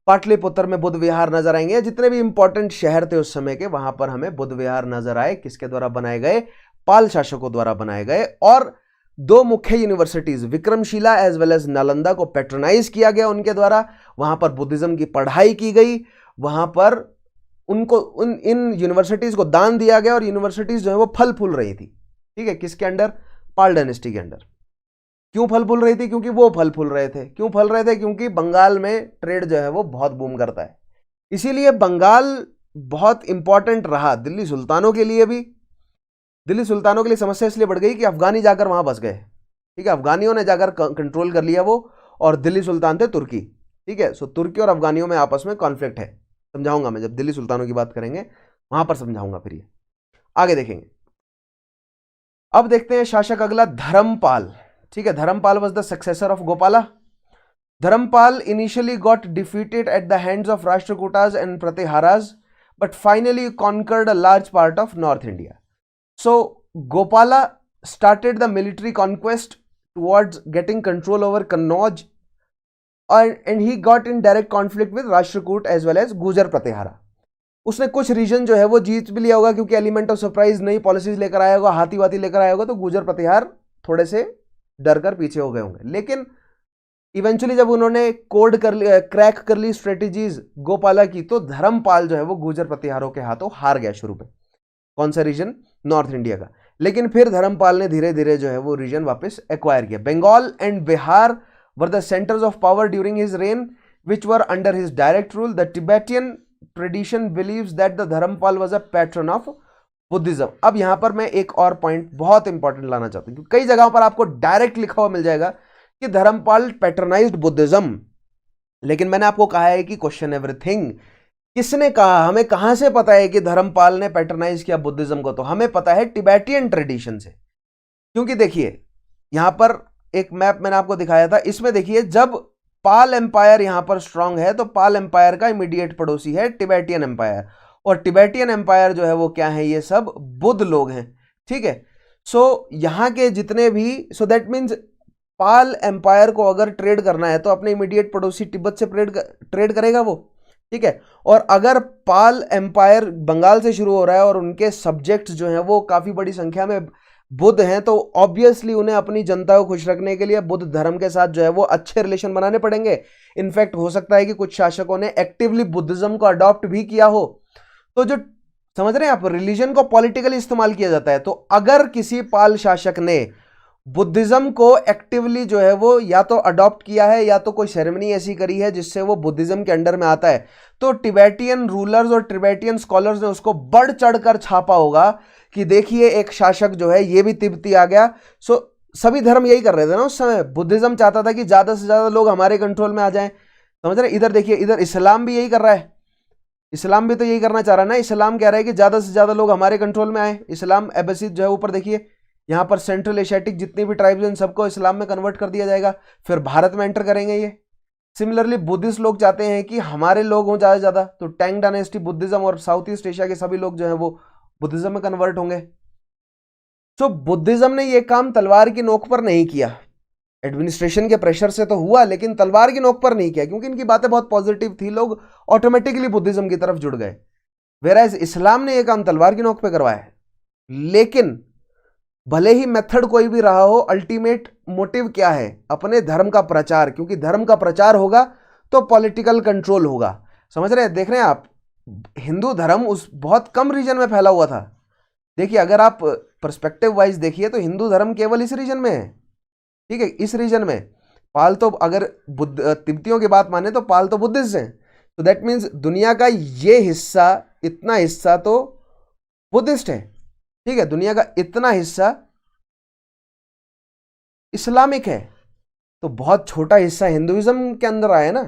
पाटलिपुत्र में बुद्ध विहार नजर आएंगे, जितने भी इंपॉर्टेंट शहर थे उस समय के, वहां पर हमें बुद्ध विहार नजर आए। किसके द्वारा बनाए गए, पाल शासकों द्वारा बनाए गए। और दो मुख्य universities Vikramshila as well as Nalanda को पैट्रोनाइज किया गया उनके द्वारा, वहां पर बुद्धिज्म की पढ़ाई की गई, वहां पर उनको इन यूनिवर्सिटीज को दान दिया गया, और यूनिवर्सिटीज जो है वो फल फूल रही थी। ठीक है, किसके अंडर, पाल डायनेस्टी के अंडर। क्यों फल फूल रही थी, क्योंकि वो फल फूल रहे थे। क्यों फल रहे थे, क्योंकि बंगाल में ट्रेड जो है वो बहुत बूम करता है, इसीलिए बंगाल बहुत इंपॉर्टेंट रहा दिल्ली सुल्तानों के लिए भी। दिल्ली सुल्तानों के लिए समस्या इसलिए बढ़ गई कि अफगानी जाकर वहां बस गए। ठीक है, अफगानियों ने जाकर कंट्रोल कर लिया वो, और दिल्ली सुल्तान थे तुर्की। ठीक है, सो तुर्की और अफगानियों में आपस में कॉन्फ्लिक्ट है, समझाऊंगा मैं जब दिल्ली सुल्तानों की बात करेंगे, वहां पर समझाऊंगा। फिर ये आगे देखेंगे। अब देखते हैं शासक अगला, धर्मपाल। ठीक है, Dharmapala was the successor of Gopala. Dharmapala initially got defeated at the hands of Rashtrakutas and Pratiharas, but finally conquered a large part of North India. So Gopala started the military conquest towards getting control over Kannauj, and he got in direct conflict with Rashtrakoot as well as Gujar Pratihara. उसने कुछ reason जो है वो जीत भी लिया होगा, क्योंकि element of surprise नई पॉलिसीज लेकर आया होगा, हाथी वाती लेकर आया होगा, तो गुजर प्रतिहार थोड़े से डर कर पीछे हो गए होंगे। लेकिन इवेंचुअली जब उन्होंने कोड कर ली, क्रैक कर ली स्ट्रेटेजीज गोपाला की, तो धर्मपाल जो है वो गुजर प्रतिहारों के हाथों हार गया शुरू में। कौन सा रीजन, नॉर्थ इंडिया का। लेकिन फिर धर्मपाल ने धीरे धीरे जो है वो रीजन वापस एक्वायर किया। Bengal and Bihar were the centres of power during his reign which were under his direct rule. The Tibetan tradition believes that the Dharmapala was a patron of Buddhism. अब यहां पर मैं एक और पॉइंट बहुत इंपॉर्टेंट लाना चाहता हूं, क्योंकि कई जगहों पर आपको डायरेक्ट लिखा हुआ मिल जाएगा कि धर्मपाल पैट्रनाइज्ड बुद्धिज्म, लेकिन मैंने आपको कहा है कि क्वेश्चन एवरीथिंग, किसने कहा, हमें कहां से पता है कि धर्मपाल ने पैट्रनाइज किया बुद्धिज्म को? तो हमें पता है टिबेटियन ट्रेडिशन से। क्योंकि देखिए यहां पर एक मैप मैंने आपको दिखाया था, इसमें देखिए जब पाल एम्पायर यहां पर स्ट्रांग है तो पाल एम्पायर का इमीडिएट पड़ोसी है टिबेटियन एम्पायर, और टिबेटियन एम्पायर जो है वो क्या है, ये सब बुद्ध लोग हैं, ठीक है। सो यहां के जितने भी, so that means Pala empire को अगर ट्रेड करना है तो अपने इमीडिएट पड़ोसी तिब्बत से ट्रेड करेगा वो, ठीक है। और अगर पाल एम्पायर बंगाल से शुरू हो रहा है और उनके सब्जेक्ट्स जो हैं वो काफी बड़ी संख्या में बुद्ध हैं, तो ऑब्वियसली उन्हें अपनी जनता को खुश रखने के लिए बुद्ध धर्म के साथ जो है वो अच्छे रिलेशन बनाने पड़ेंगे। इनफैक्ट हो सकता है कि कुछ शासकों ने एक्टिवली बुद्धिज्म को अडॉप्ट भी किया हो। तो जो समझ रहे हैं आप, रिलीजन को पॉलिटिकली इस्तेमाल किया जाता है। तो अगर किसी पाल शासक ने बुद्धिज्म को एक्टिवली जो है वो या तो अडॉप्ट किया है या तो कोई सेरेमनी ऐसी करी है जिससे वो बुद्धिज्म के अंडर में आता है, तो टिबेटियन रूलर्स और टिबेटियन स्कॉलर्स ने उसको बढ़ चढ़कर छापा होगा कि देखिए एक शासक जो है ये भी तिब्बती आ गया। सो सभी धर्म यही कर रहे थे ना उस समय। बुद्धिज्म चाहता था कि ज्यादा से ज्यादा लोग हमारे कंट्रोल में आ जाएं, समझ रहे। इधर देखिए, इधर इस्लाम भी यही कर रहा है, इस्लाम भी तो यही करना चाह रहा है ना। इस्लाम कह रहा है कि ज्यादा से ज्यादा लोग हमारे कंट्रोल में आए। इस्लाम एबसीद जो है ऊपर देखिए, यहाँ पर सेंट्रल एशियाटिक जितनी भी ट्राइब्स हैं सबको इस्लाम में कन्वर्ट कर दिया जाएगा, फिर भारत में एंटर करेंगे ये। सिमिलरली बुद्धिस्ट लोग चाहते हैं कि हमारे लोग हों ज़्यादा से ज़्यादा, तो टैंग डायनेस्टी बुद्धिज्म और साउथ ईस्ट एशिया के सभी लोग जो हैं वो बुद्धिज्म में कन्वर्ट होंगे। सो बुद्धिज्म ने ये काम तलवार की नोक पर नहीं किया, एडमिनिस्ट्रेशन के प्रेशर से तो हुआ लेकिन तलवार की नोक पर नहीं किया, क्योंकि इनकी बातें बहुत पॉजिटिव थी, लोग ऑटोमेटिकली बुद्धिज्म की तरफ जुड़ गए। वेराइज इस्लाम ने यह काम तलवार की नोक पर करवाया है। लेकिन भले ही मेथड कोई भी रहा हो, अल्टीमेट मोटिव क्या है, अपने धर्म का प्रचार, क्योंकि धर्म का प्रचार होगा तो पॉलिटिकल कंट्रोल होगा। समझ रहे हैं, देख रहे हैं आप, हिंदू धर्म उस बहुत कम रीजन में फैला हुआ था। देखिए अगर आप पर्सपेक्टिव वाइज देखिए तो हिंदू धर्म केवल इस रीजन में है, ठीक है, इस रीजन में। पाल तो अगर तिब्बतियों की बात माने तो पाल तो बुद्धिस्ट हैं, तो दैट मीन्स दुनिया का ये हिस्सा, इतना हिस्सा तो बुद्धिस्ट है, ठीक है। दुनिया का इतना हिस्सा इस्लामिक है, तो बहुत छोटा हिस्सा हिंदुइज्म के अंदर आया ना।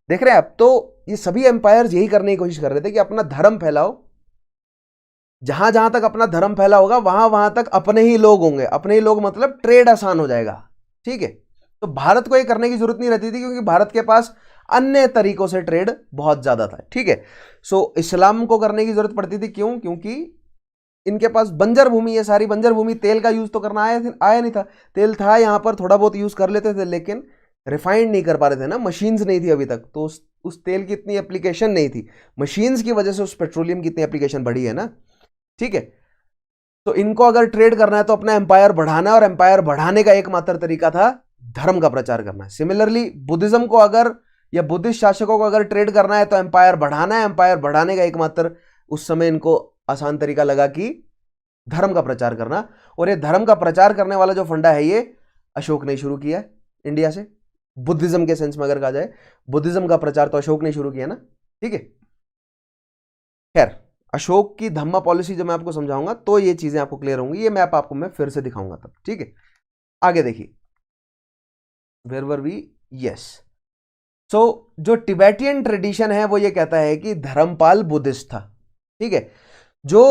देख रहे हैं आप, तो ये सभी एम्पायर्स यही करने की कोशिश कर रहे थे कि अपना धर्म फैलाओ, जहां जहां तक अपना धर्म फैला होगा वहां वहां तक अपने ही लोग होंगे। अपने ही लोग मतलब ट्रेड आसान हो जाएगा, ठीक है। तो भारत को ये करने की जरूरत नहीं रहती थी, क्योंकि भारत के पास अन्य तरीकों से ट्रेड बहुत ज्यादा था, ठीक है। सो इस्लाम को करने की जरूरत पड़ती थी, क्यों? क्योंकि इनके पास बंजर भूमि है, सारी बंजर भूमि, तेल का यूज तो करना आया नहीं था। तेल था यहाँ पर, थोड़ा बहुत यूज कर लेते थे, लेकिन रिफाइंड नहीं कर पा रहे थे ना, मशीन्स नहीं थी अभी तक, तो उस तेल की इतनी एप्लीकेशन नहीं थी। मशीन्स की वजह से उस पेट्रोलियम की इतनी एप्लीकेशन बढ़ी है ना, ठीक है। तो इनको अगर ट्रेड करना है तो अपना एम्पायर बढ़ाना है, और एम्पायर बढ़ाने का एकमात्र तरीका था धर्म का प्रचार करना है। सिमिलरली बुद्धिज्म को अगर, या बुद्धिस्ट शासकों को अगर ट्रेड करना है तो एम्पायर बढ़ाना है। एम्पायर बढ़ाने का एकमात्र उस समय इनको आसान तरीका लगा कि धर्म का प्रचार करना। और ये धर्म का प्रचार करने वाला जो फंडा है, ये अशोक ने शुरू किया है इंडिया से। बुद्धिज्म के सेंस में अगर कहा जाए, बुद्धिज्म का प्रचार तो अशोक ने शुरू किया ना, ठीक है। खैर, अशोक की धम्मा पॉलिसी जो मैं आपको समझाऊंगा तो ये चीजें आपको क्लियर होंगी। ये मैप आपको मैं फिर से दिखाऊंगा तब, ठीक है। आगे देखिए, वेयर वर वी, यस। सो जो टिबेटियन ट्रेडिशन है वो ये कहता है कि धर्मपाल बुद्धिस्ट था, ठीक है। जो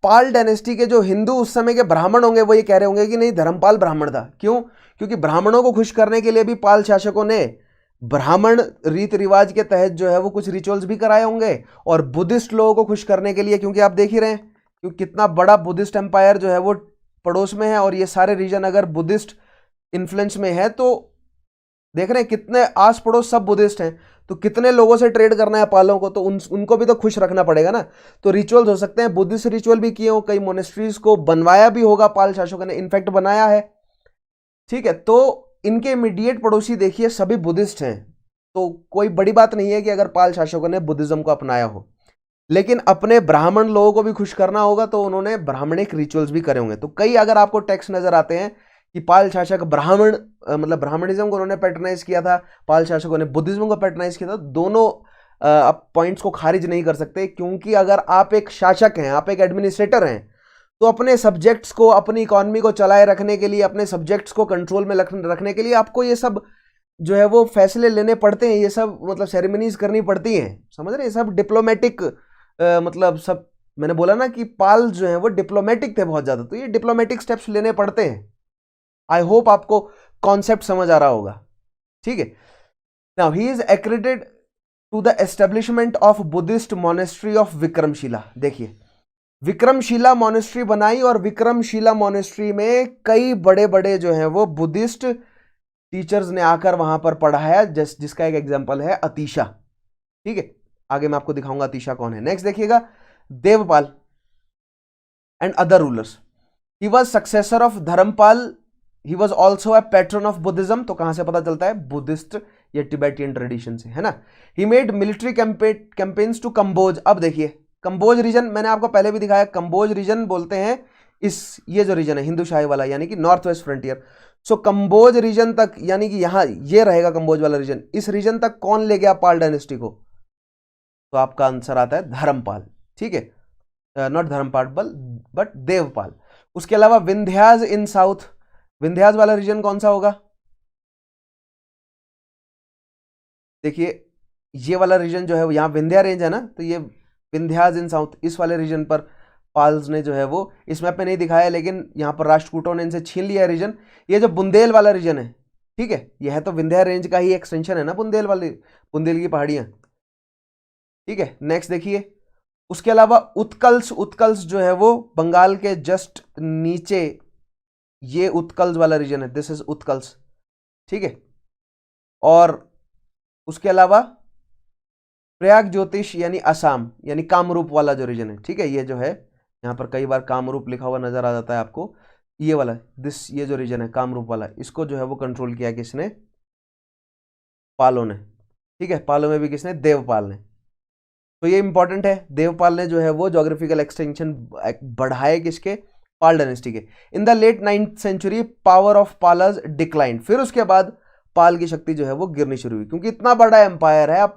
पाल डायनेस्टी के जो हिंदू उस समय के ब्राह्मण होंगे वो ये कह रहे होंगे कि नहीं, धर्मपाल ब्राह्मण था। क्यों? क्योंकि ब्राह्मणों को खुश करने के लिए भी पाल शासकों ने ब्राह्मण रीति रिवाज के तहत जो है वो कुछ रिचुअल्स भी कराए होंगे, और बुद्धिस्ट लोगों को खुश करने के लिए, क्योंकि आप देख ही रहे हैं क्योंकि कितना बड़ा बुद्धिस्ट एम्पायर जो है वो पड़ोस में है, और ये सारे रीजन अगर बुद्धिस्ट इन्फ्लुएंस में है, तो देख रहे हैं कितने आस पड़ोस सब बुद्धिस्ट हैं, तो कितने लोगों से ट्रेड करना है पालों को, तो उनको भी तो खुश रखना पड़ेगा ना। तो रिचुअल्स हो सकते हैं, बुद्धिस्ट रिचुअल भी किए हो, कई मोनेस्ट्रीज को बनवाया भी होगा पाल शासकों ने, इनफैक्ट बनाया है, ठीक है। तो इनके इमीडिएट पड़ोसी देखिए सभी बुद्धिस्ट हैं, तो कोई बड़ी बात नहीं है कि अगर पाल शासकों ने बुद्धिज्म को अपनाया हो। लेकिन अपने ब्राह्मण लोगों को भी खुश करना होगा तो उन्होंने ब्राह्मणिक रिचुअल्स भी करे होंगे। तो कई अगर आपको टेक्स्ट नजर आते हैं कि पाल शासक ब्राह्मण मतलब ब्राह्मणिज्म को उन्होंने पैटर्नाइज किया था, पाल शासकों ने बुद्धिज्म को पैटर्नाइज किया था, दोनों आप पॉइंट्स को खारिज नहीं कर सकते, क्योंकि अगर आप एक शासक हैं, आप एक एडमिनिस्ट्रेटर हैं, तो अपने सब्जेक्ट्स को, अपनी इकोनॉमी को चलाए रखने के लिए, अपने सब्जेक्ट्स को कंट्रोल में रखने के लिए आपको ये सब जो है वो फैसले लेने पड़ते हैं, ये सब मतलब सेरेमनीज करनी पड़ती हैं, समझ रहे हैं? सब डिप्लोमेटिक मतलब सब, मैंने बोला ना कि पाल जो है वो डिप्लोमेटिक थे बहुत ज्यादा, तो ये डिप्लोमेटिक स्टेप्स लेने पड़ते हैं। आई होप आपको कॉन्सेप्ट समझ आ रहा होगा, ठीक है। Now he is accredited to the establishment of Buddhist monastery of Vikramshila. देखिए, विक्रमशिला मॉनेस्ट्री बनाई और विक्रमशिला मॉनेस्ट्री में कई बड़े बड़े जो हैं वो बुद्धिस्ट टीचर्स ने आकर वहां पर पढ़ाया, जिसका एक एग्जांपल है अतीशा, ठीक है। आगे मैं आपको दिखाऊंगा अतीशा कौन है। नेक्स्ट देखिएगा, Devapala and other rulers. He was successor of Dharmapala, he was also a patron of Buddhism. तो कहां से पता चलता है? बुद्धिस्ट या टिबेटियन ट्रेडिशन से, है ना। He made military campaigns to Kamboj. अब देखिए, कंबोज रीजन मैंने आपको पहले भी दिखाया, कंबोज रीजन बोलते हैं ये जो रीजन है हिंदू शाही वाला, यानी कि नॉर्थ वेस्ट फ्रंटियर। सो कंबोज रीजन तक, यानी कि यहां ये रहेगा कंबोज वाला रीजन, इस रीजन तक कौन ले गया पाल डायनेस्टी को? तो आपका आंसर आता है धर्मपाल, ठीक है, नॉट धर्मपाल बट देवपाल। उसके अलावा विंध्याज इन साउथ, विंध्याज वाला रीजन कौन सा होगा? देखिए, ये वाला रीजन जो है, यहां विंध्या रेंज है ना, तो ये विंध्याज इन साउथ, इस वाले रीजन पर पाल्स ने जो है वो, इस मैप पे नहीं दिखाया लेकिन यहां पर राष्ट्रकूटों ने इनसे छीन लिया रीजन। ये जो बुंदेल वाला रीजन है, ठीक है, यह तो विंध्या रेंज का ही एक्सटेंशन है ना, बुंदेल की पहाड़ियां, ठीक है। नेक्स्ट देखिए, उसके अलावा उत्कल्स जो है वो बंगाल के जस्ट नीचे, ये उत्कल्स वाला रीजन है, दिस इज उत्कल्स, ठीक है। और उसके अलावा प्रयाग ज्योतिष यानी असम, यानी कामरूप वाला जो रीजन है, ठीक है, ये जो है यहां पर कई बार कामरूप लिखा हुआ नजर आ जाता है आपको, ये वाला ये जो रीजन है कामरूप वाला, इसको जो है वो कंट्रोल किया किसने? पालों ने, ठीक है। पालों में भी किसने? देवपाल ने। तो ये इंपॉर्टेंट है, देवपाल ने जो है वो ज्योग्राफिकल एक्सटेंशन बढ़ाए किसके? पाल डायनेस्टी के। In the late 9th century power of Palas decline, फिर उसके बाद पाल की शक्ति जो है वो गिरनी शुरू हुई, क्योंकि इतना बड़ा एम्पायर है,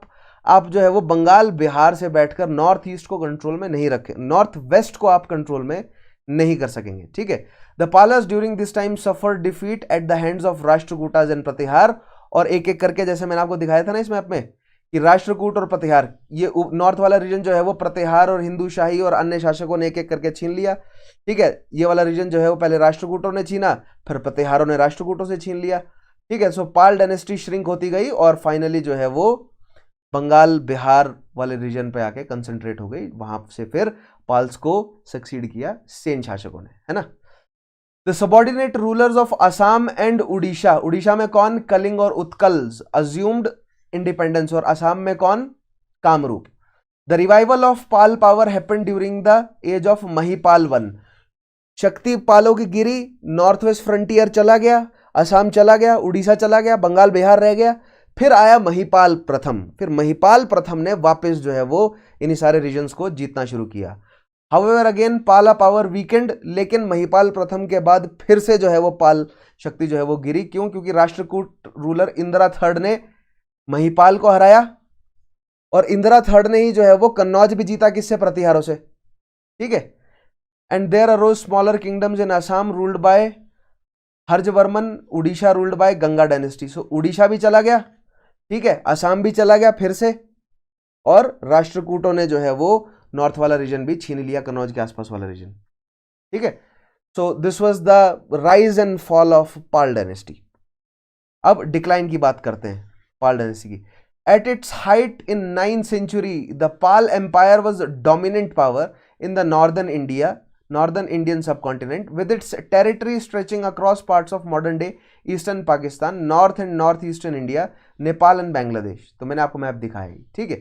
आप जो है वो बंगाल बिहार से बैठकर नॉर्थ ईस्ट को कंट्रोल में नहीं रखे, नॉर्थ वेस्ट को आप कंट्रोल में नहीं कर सकेंगे, ठीक है। The Palas during this time suffer defeat at the hands of Rashtrakutas and Pratihara, और एक एक करके जैसे मैंने आपको दिखाया था ना इस मैप में कि राष्ट्रकूट और प्रतिहार, ये नॉर्थ वाला रीजन जो है वो प्रतिहार और हिंदू शाही और अन्य शासकों ने एक एक करके छीन लिया, ठीक है। ये वाला रीजन जो है वो पहले राष्ट्रकूटों ने छीना, फिर प्रतिहारों ने राष्ट्रकूटों से छीन लिया, ठीक है। सो पाल डायनेस्टी श्रिंक होती गई और फाइनली जो है वो बंगाल बिहार वाले रीजन पे आके कंसंट्रेट हो गई, वहां से फिर पाल्स को सक्सीड किया सेन शासकों ने, है ना। The subordinate rulers of Assam and Orissa, Orissa में कौन? कलिंग और उत्कल्स अज्यूम्ड इंडिपेंडेंस, और असम में कौन? Kamrup. The revival of Pala power happened during the age of Mahipala one, शक्ति पालों की गिरी, नॉर्थ वेस्ट फ्रंटियर चला गया, असम चला गया, उड़ीसा चला गया, बंगाल बिहार रह गया, फिर आया महिपाल प्रथम, फिर महिपाल प्रथम ने वापस जो है वो इन सारे रीजन्स को जीतना शुरू किया। हाउएवर अगेन पाला पावर वीकेंड, लेकिन महिपाल प्रथम के बाद फिर से जो है वो पाल शक्ति जो है वो गिरी, क्यों? क्योंकि राष्ट्रकूट रूलर इंदिरा थर्ड ने महिपाल को हराया, और इंदिरा थर्ड ने ही जो है वो कन्नौज भी जीता, किससे? प्रतिहारों से, ठीक है। And there arose smaller kingdoms in Assam ruled by Harshavarman, Orissa ruled by Ganga dynasty. So Orissa भी चला गया, ठीक है, असम भी चला गया फिर से, और राष्ट्रकूटों ने जो है वो नॉर्थ वाला रीजन भी छीन लिया, कन्नौज के आसपास वाला रीजन, ठीक है। So this was the rise and fall of Pala dynasty. अब डिक्लाइन की बात करते हैं पाल डायनेस्टी की। At its height in 9th century the Pala empire was dominant power in the northern Indian subcontinent with its territory stretching across parts of modern day eastern Pakistan, north and northeastern India, Nepal and Bangladesh। तो मैंने आपको map दिखाया है, ठीक है।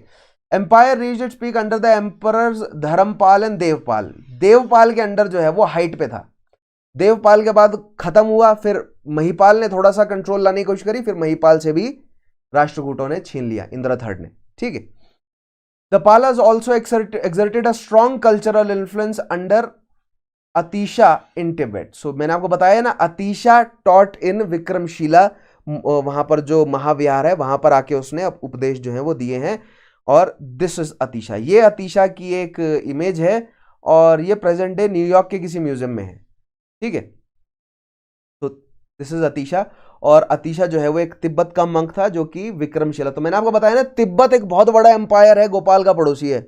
Empire reached its peak under the emperors Dharmapala and Devapala, Devapala के under जो है वो हाइट पे था, देवपाल के बाद खत्म हुआ, फिर महिपाल ने थोड़ा सा कंट्रोल लाने की कोशिश करी, फिर महिपाल से भी राष्ट्रकूटों ने छीन लिया, इंदिरा थर्ड ने, ठीक है। The Palas also exerted a strong cultural influence under Atisha in Tibet. So मैंने आपको बताया ना, अतीशा टॉट इन विक्रमशिला, वहां पर जो महाविहार है वहां पर आके उसने उपदेश जो है वो दिए हैं. और दिस इज अतीशा, ये अतीशा की एक इमेज है और ये प्रेजेंट डे न्यूयॉर्क के किसी म्यूजियम में है. ठीक है, तो दिस इज अतीशा. और अतीशा जो है वो एक तिब्बत का मंक था जो कि विक्रमशिला. तो मैंने आपको बताया ना, तिब्बत एक बहुत बड़ा एम्पायर है, गोपाल का पड़ोसी है.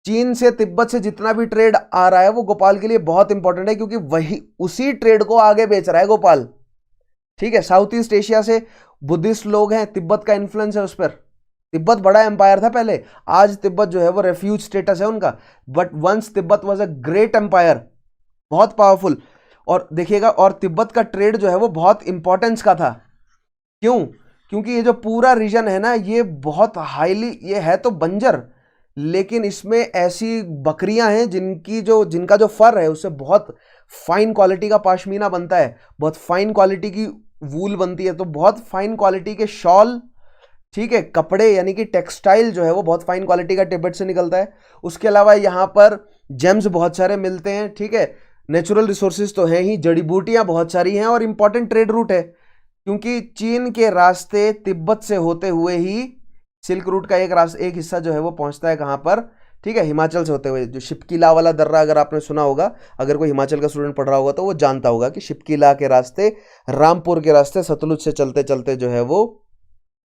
चीन से तिब्बत से जितना भी ट्रेड आ रहा है वो गोपाल के लिए बहुत इंपॉर्टेंट है, क्योंकि वही उसी ट्रेड को आगे बेच रहा है गोपाल. ठीक है, साउथ ईस्ट एशिया से बुद्धिस्ट लोग हैं, तिब्बत का इन्फ्लुएंस है उस पर. तिब्बत बड़ा एम्पायर था पहले, आज तिब्बत जो है वो रेफ्यूज स्टेटस है उनका. But once Tibet was a great empire, बहुत पावरफुल. और देखिएगा, और तिब्बत का ट्रेड जो है वो बहुत इंपॉर्टेंस का था. क्यों? क्योंकि ये जो पूरा रीजन है ना, ये बहुत हाईली, ये है तो बंजर, लेकिन इसमें ऐसी बकरियां हैं जिनका जो फर है उससे बहुत फाइन क्वालिटी का पाशमीना बनता है, बहुत फाइन क्वालिटी की वूल बनती है, तो बहुत फाइन क्वालिटी के शॉल, ठीक है, कपड़े यानी कि टेक्सटाइल जो है वो बहुत फाइन क्वालिटी का तिब्बत से निकलता है. उसके अलावा यहाँ पर जेम्स बहुत सारे मिलते हैं. ठीक है, नेचुरल रिसोर्सेज तो हैं ही, जड़ी बूटियां बहुत सारी हैं, और इंपॉर्टेंट ट्रेड रूट है, क्योंकि चीन के रास्ते तिब्बत से होते हुए ही सिल्क रूट का एक हिस्सा जो है वो पहुंचता है कहां पर, ठीक है, हिमाचल से होते हुए. जो शिपकीला वाला दर्रा अगर आपने सुना होगा, अगर कोई हिमाचल का स्टूडेंट पढ़ रहा होगा तो वो जानता होगा कि शिपकीला के रास्ते, रामपुर के रास्ते सतलुज से चलते चलते जो है वो,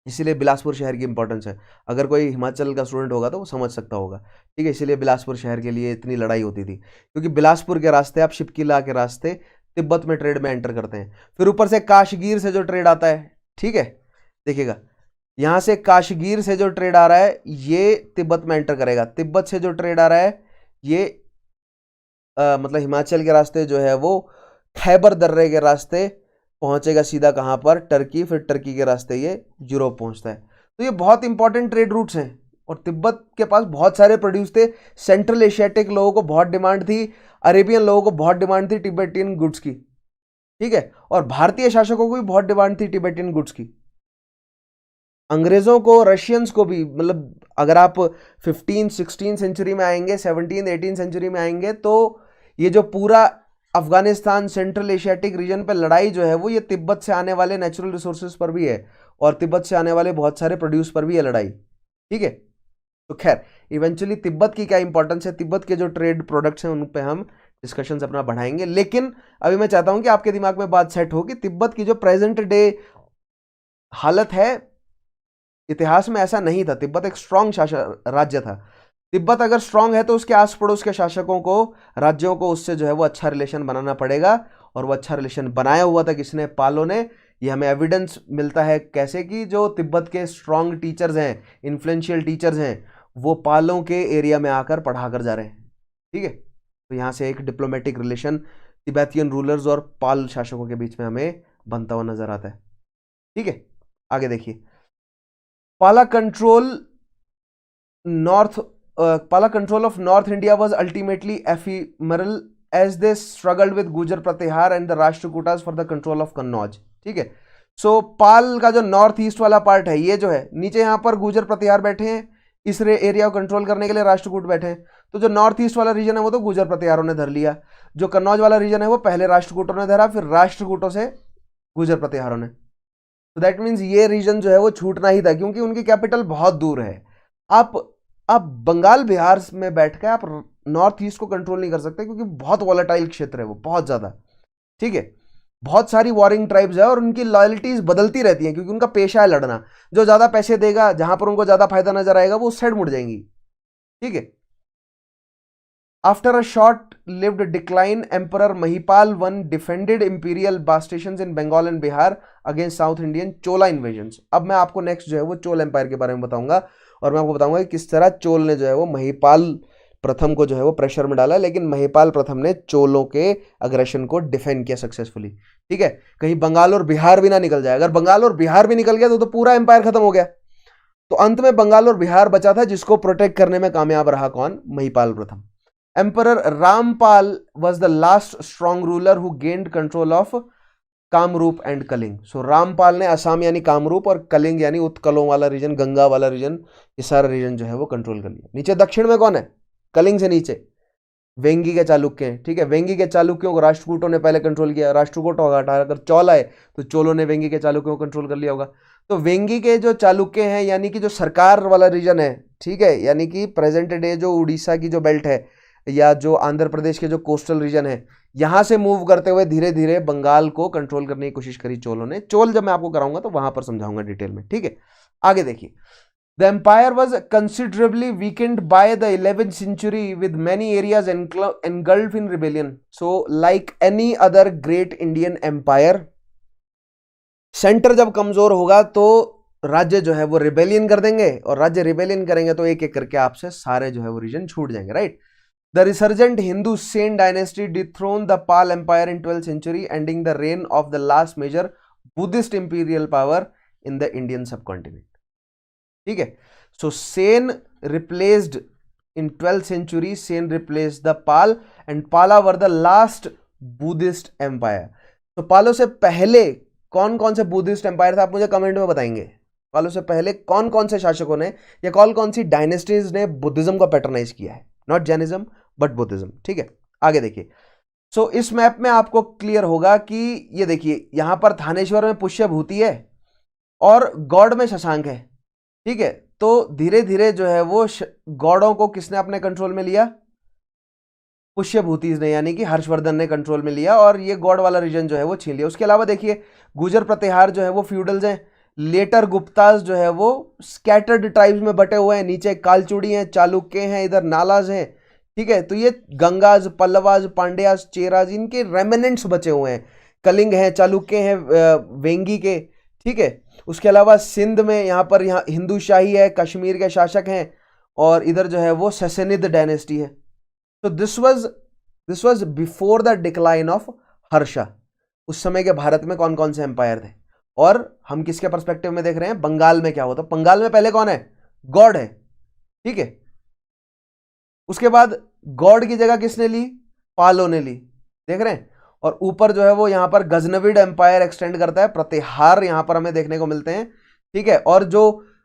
इसीलिए बिलासपुर शहर की इंपॉर्टेंस है. अगर कोई हिमाचल का स्टूडेंट होगा तो वो समझ सकता होगा. ठीक है, इसीलिए बिलासपुर शहर के लिए इतनी लड़ाई होती थी, क्योंकि बिलासपुर के रास्ते आप शिपकीला के रास्ते तिब्बत में ट्रेड में एंटर करते हैं. फिर ऊपर से काशगीर से जो ट्रेड आता है, ठीक है, देखिएगा यहां से काशगीर से जो ट्रेड आ रहा है ये तिब्बत में एंटर करेगा. तिब्बत से जो ट्रेड आ रहा है ये मतलब हिमाचल के रास्ते जो है वो खैबर दर्रे के रास्ते पहुंचेगा सीधा कहां पर, टर्की. फिर टर्की के रास्ते ये यूरोप पहुंचता है. तो ये बहुत इंपॉर्टेंट ट्रेड रूट्स हैं. और तिब्बत के पास बहुत सारे प्रोड्यूस थे. सेंट्रल एशियाटिक लोगों को बहुत डिमांड थी, अरेबियन लोगों को बहुत डिमांड थी तिब्बतियन गुड्स की. ठीक है, और भारतीय शासकों को भी बहुत डिमांड थी तिब्बतियन गुड्स की. अंग्रेजों को, रशियंस को भी, मतलब अगर आप 15-16 सेंचुरी में आएंगे, 17-18 सेंचुरी में आएंगे, तो ये जो पूरा अफगानिस्तान, सेंट्रल एशियाटिक रीजन पे लड़ाई जो है वो ये तिब्बत से आने वाले नेचुरल रिसोर्सेज पर भी है, और तिब्बत से आने वाले बहुत सारे प्रोड्यूस पर भी है लड़ाई. ठीक है, तो खैर इवेंचुअली तिब्बत की क्या इंपॉर्टेंस है, तिब्बत के जो ट्रेड प्रोडक्ट्स हैं उन पे हम डिस्कशंस अपना बढ़ाएंगे. लेकिन अभी मैं चाहता हूं कि आपके दिमाग में बात सेट हो कि तिब्बत की जो प्रेजेंट डे हालत है, इतिहास में ऐसा नहीं था. तिब्बत एक स्ट्रांग राज्य था. तिब्बत अगर स्ट्रांग है तो उसके आस पड़ोस के शासकों को, राज्यों को उससे जो है वो अच्छा रिलेशन बनाना पड़ेगा. और वो अच्छा रिलेशन बनाया हुआ था किसने? पालों ने. ये हमें एविडेंस मिलता है कैसे कि जो तिब्बत के स्ट्रांग टीचर्स हैं, इन्फ्लुएंशियल टीचर्स हैं, वो पालों के एरिया में आकर पढ़ा कर जा रहे हैं. ठीक है, तो यहाँ से एक डिप्लोमेटिक रिलेशन तिब्बतियन रूलर्स और पाल शासकों के बीच में हमें बनता हुआ नजर आता है. ठीक है, आगे देखिए. Pala control of North India was ultimately ephemeral as they struggled with Gujar Pratihar and the Rashtrakutas for the control of Kannauj. ठीक है, सो पाल का जो नॉर्थ ईस्ट वाला पार्ट है, ये जो है नीचे यहाँ पर गुजर प्रतिहार बैठे हैं, इस एरिया को कंट्रोल करने के लिए राष्ट्रकूट बैठे हैं. तो जो नॉर्थ ईस्ट वाला रीजन है वो तो गुजर प्रतिहारों ने धर लिया. जो कन्नौज वाला रीजन है वो पहले राष्ट्रकूटों ने धरा, फिर राष्ट्रकूटों से गुजर प्रतिहारों ने. तो दैट मीन्स ये रीजन जो है वो छूटना ही था, क्योंकि उनकी कैपिटल बहुत दूर है. आप बंगाल बिहार में बैठ के आप नॉर्थ ईस्ट को कंट्रोल नहीं कर सकते, क्योंकि बहुत वॉलेटाइल क्षेत्र है वो, बहुत ज्यादा. ठीक है, बहुत सारी वॉरिंग ट्राइब्स है और उनकी लॉयल्टीज बदलती रहती हैं, क्योंकि उनका पेशा है लड़ना. जो ज्यादा पैसे देगा, जहां पर उनको ज्यादा फायदा नजर आएगा, वो उस साइड मुड़ जाएंगी. ठीक है, After a short-lived decline, Emperor Mahipal I defended imperial bastions in Bengal and Bihar against South Indian Chola invasions. अब मैं आपको नेक्स्ट जो है वो चोल एम्पायर के बारे में बताऊंगा, और मैं आपको बताऊंगा कि किस तरह चोल ने जो है वो महिपाल प्रथम को जो है वो प्रेशर में डाला, लेकिन महिपाल प्रथम ने चोलों के अग्रेशन को डिफेंड किया सक्सेसफुली. ठीक है, कहीं बंगाल और बिहार भी ना निकल जाए. अगर बंगाल और बिहार भी निकल गया तो पूरा एम्पायर खत्म हो गया. तो अंत में बंगाल और बिहार बचा था, जिसको प्रोटेक्ट करने में कामयाब रहा कौन? महिपाल प्रथम. Emperor Rampal was the last strong ruler who gained control of Kamarupa and Kalinga. So Rampal ने असम यानी कामरूप और कलिंग यानी उत्कलों वाला रीजन, गंगा वाला रीजन, ये सारा रीजन जो है वो कंट्रोल कर लिया। नीचे दक्षिण में कौन है? कलिंग से नीचे वेंगी के चालुक्य हैं, ठीक है। वेंगी के चालुक्यों को राष्ट्रकूटों ने पहले कंट्रोल किया, राष्ट्रकूट होगा हटा कर चौल आए तो चोलों ने वेंगी के चालुक्यों को कंट्रोल कर लिया होगा। तो वेंगी के जो चालुक्य हैं यानी कि जो सरकार वाला रीजन है, ठीक है, यानी कि प्रेजेंट डे जो उड़ीसा की जो बेल्ट है या जो आंध्र प्रदेश के जो कोस्टल रीजन है, यहां से मूव करते हुए धीरे धीरे बंगाल को कंट्रोल करने की कोशिश करी चोलों ने। चोल जब मैं आपको कराऊंगा तो वहां पर समझाऊंगा डिटेल में, ठीक है। आगे देखिए, the empire was considerably weakened by the 11th century with many areas engulfed in rebellion. So like any other great Indian empire, centre जब कमजोर होगा तो राज्य जो है वो रिबेलियन कर देंगे, और राज्य रिबेलियन करेंगे तो एक एक करके आपसे सारे जो है वो रीजन छूट जाएंगे, right. The resurgent Hindu Sen dynasty dethroned the Pal Empire in 12th century, ending the reign of the last major Buddhist imperial power in the Indian subcontinent. ठीक है, so Sen replaced in 12th century, Sen replaced the Pal and Pala were the last Buddhist empire. तो पालों से पहले कौन कौन से Buddhist empire थे, आप मुझे कमेंट में बताएंगे। पालों से पहले कौन कौन से शासकों ने या कौन कौन सी डायनेस्टीज ने बुद्धिज्म को पैटर्नाइज किया है, नॉट जैनिज्म बट बुद्धिज्म, ठीक है। आगे देखिए, सो इस मैप में आपको क्लियर होगा कि ये देखिए यहां पर थानेश्वर में पुष्य भूति है और गौड़ में शशांक है, ठीक है। तो धीरे धीरे जो है वो गौड़ों को किसने अपने कंट्रोल में लिया? पुष्य भूति ने, यानी कि हर्षवर्धन ने कंट्रोल में लिया और ये गौड़ वाला रीजन जो है वो छीन लिया। उसके अलावा देखिए गुजर प्रतिहार जो है वो फ्यूडल्स हैं, लेटर गुप्ताज जो है वो स्कैटर्ड ट्राइब्स में बटे हुए हैं, नीचे कालचूड़ी हैं, चालुक्य हैं, इधर नालाज हैं, ठीक है। तो ये गंगाज, पल्लवाज, पांड्याज, चेराज, इनके रेमिनेंट्स बचे हुए हैं। कलिंग हैं, चालुक्य हैं, वेंगी के, ठीक है। उसके अलावा सिंध में यहाँ हिंदू शाही है, कश्मीर के शासक हैं, और इधर जो है वो ससेनिद डायनेस्टी है। तो this was before the decline of Harsha. उस समय के भारत में कौन कौन से एम्पायर थे, और हम किसके पर्सपेक्टिव में देख रहे हैं? बंगाल में क्या हुआ। तो बंगाल में पहले कौन है? गौड़ है, ठीक है। उसके बाद गौड़ की जगह किसने ली? पालों ने ली, देख रहे हैं। और ऊपर जो है वो यहां पर गजनविड एम्पायर एक्सटेंड करता है, प्रतिहार यहां पर हमें देखने को मिलते हैं, ठीक है। और जो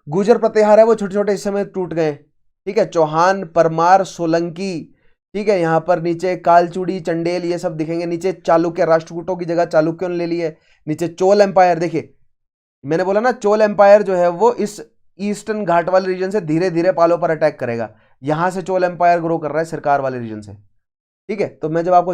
गुजर प्रतिहार है वो छोटे छोटे हिस्से में टूट गए, ठीक है। चौहान, परमार, सोलंकी, ठीक है। यहां पर नीचे कालचूड़ी, चंडेल, ये सब दिखेंगे। नीचे चालुक्य, राष्ट्रकूटों की जगह चालुक्यों ने ले ली है। नीचे चोल एम्पायर, देखिए मैंने बोला ना चोल एम्पायर जो है वो इस ईस्टर्न घाट वाले रीजन से धीरे धीरे पालों पर अटैक करेगा। यहां से चोल एम्पायर ग्रो कर रहा है सरकार वाले रीजन से, ठीक है। तो मैं जब आपको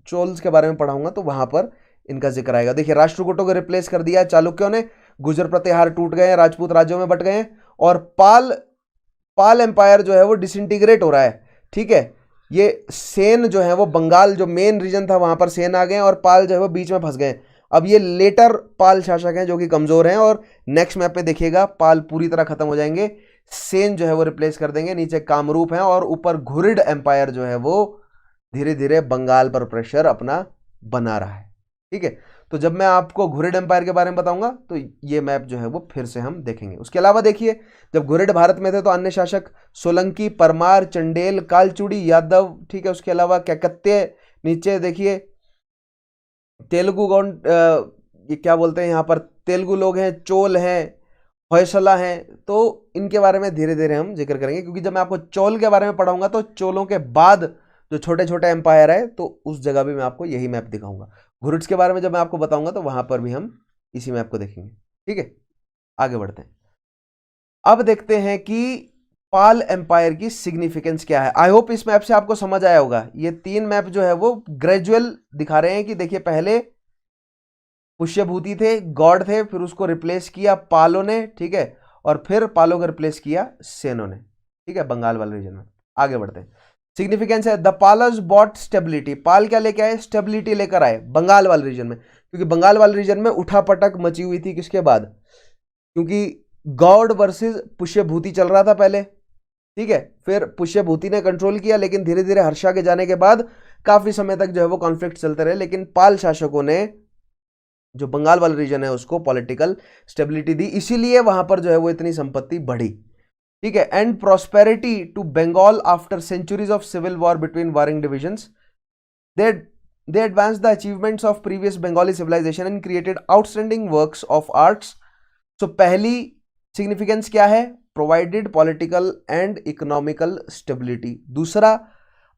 चोल्स के बारे में पढ़ाऊंगा तो वहां पर इनका जिक्र आएगा। देखिए राष्ट्रकूटों को रिप्लेस कर दिया चालुक्यों ने, गुजर प्रतिहार टूट गए, राजपूत राज्यों में बट गए, और पाल एम्पायर जो है वो डिसइंटीग्रेट हो रहा है, ठीक है। ये सेन जो है वो बंगाल जो मेन रीजन था वहां पर सेन आ गए, और पाल जो है वो बीच में फंस गए। अब ये लेटर पाल शासक हैं जो कि कमजोर हैं, और नेक्स्ट मैप पे देखिएगा पाल पूरी तरह खत्म हो जाएंगे, सेन जो है वो रिप्लेस कर देंगे। नीचे कामरूप हैं, और ऊपर घुरिड एम्पायर जो है वो धीरे धीरे बंगाल पर प्रेशर अपना बना रहा है, ठीक है। तो जब मैं आपको घुरिड एम्पायर के बारे में बताऊंगा तो ये मैप जो है वो फिर से हम देखेंगे। उसके अलावा देखिए जब घुरिड भारत में थे तो अन्य शासक सोलंकी, परमार, चंडेल, कालचूड़ी, यादव, ठीक है। उसके अलावा कैकत्य, नीचे देखिए तेलुगु ये क्या बोलते हैं यहाँ पर, तेलुगु लोग हैं, चोल हैं, होयसला हैं। तो इनके बारे में धीरे धीरे हम जिक्र करेंगे, क्योंकि जब मैं आपको चोल के बारे में पढ़ाऊंगा तो चोलों के बाद जो छोटे छोटे एम्पायर है तो उस जगह भी मैं आपको यही मैप दिखाऊंगा। घुरिड्स के बारे में जब मैं आपको बताऊंगा तो वहां पर भी हम इसी मैप को देखेंगे, ठीक है। आगे बढ़ते हैं, अब देखते हैं कि पाल एम्पायर की सिग्निफिकेंस क्या है। आई होप इस मैप से आपको समझ आया होगा। ये तीन मैप जो है वो ग्रेजुअल दिखा रहे हैं कि देखिए पहले पुष्यभूति थे, गॉड थे, फिर उसको रिप्लेस किया पालों ने, ठीक है, और फिर पालों को रिप्लेस किया सेनों ने, ठीक है, बंगाल वाले रीजन में। आगे बढ़ते हैं, सिग्निफिकेंस है द पालर्स बॉट स्टेबिलिटी। पाल क्या लेके आए? स्टेबिलिटी लेकर आए बंगाल वाले रीजन में, क्योंकि बंगाल वाले रीजन में उठापटक मची हुई थी। किसके बाद? क्योंकि गौड़ वर्सेस पुष्यभूति चल रहा था पहले, ठीक है। फिर पुष्यभूति ने कंट्रोल किया, लेकिन धीरे धीरे हर्षा के जाने के बाद काफी समय तक जो है वो कॉन्फ्लिक्ट चलते रहे, लेकिन पाल शासकों ने जो बंगाल वाला रीजन है उसको पॉलिटिकल स्टेबिलिटी दी, इसीलिए वहां पर जो है वो इतनी संपत्ति बढ़ी, ठीक है। And prosperity to Bengal after centuries of civil war between warring divisions. They they advanced the achievements of previous Bengali civilization and created outstanding works of arts. So पहली significance क्या है? Provided political and economical stability. दूसरा,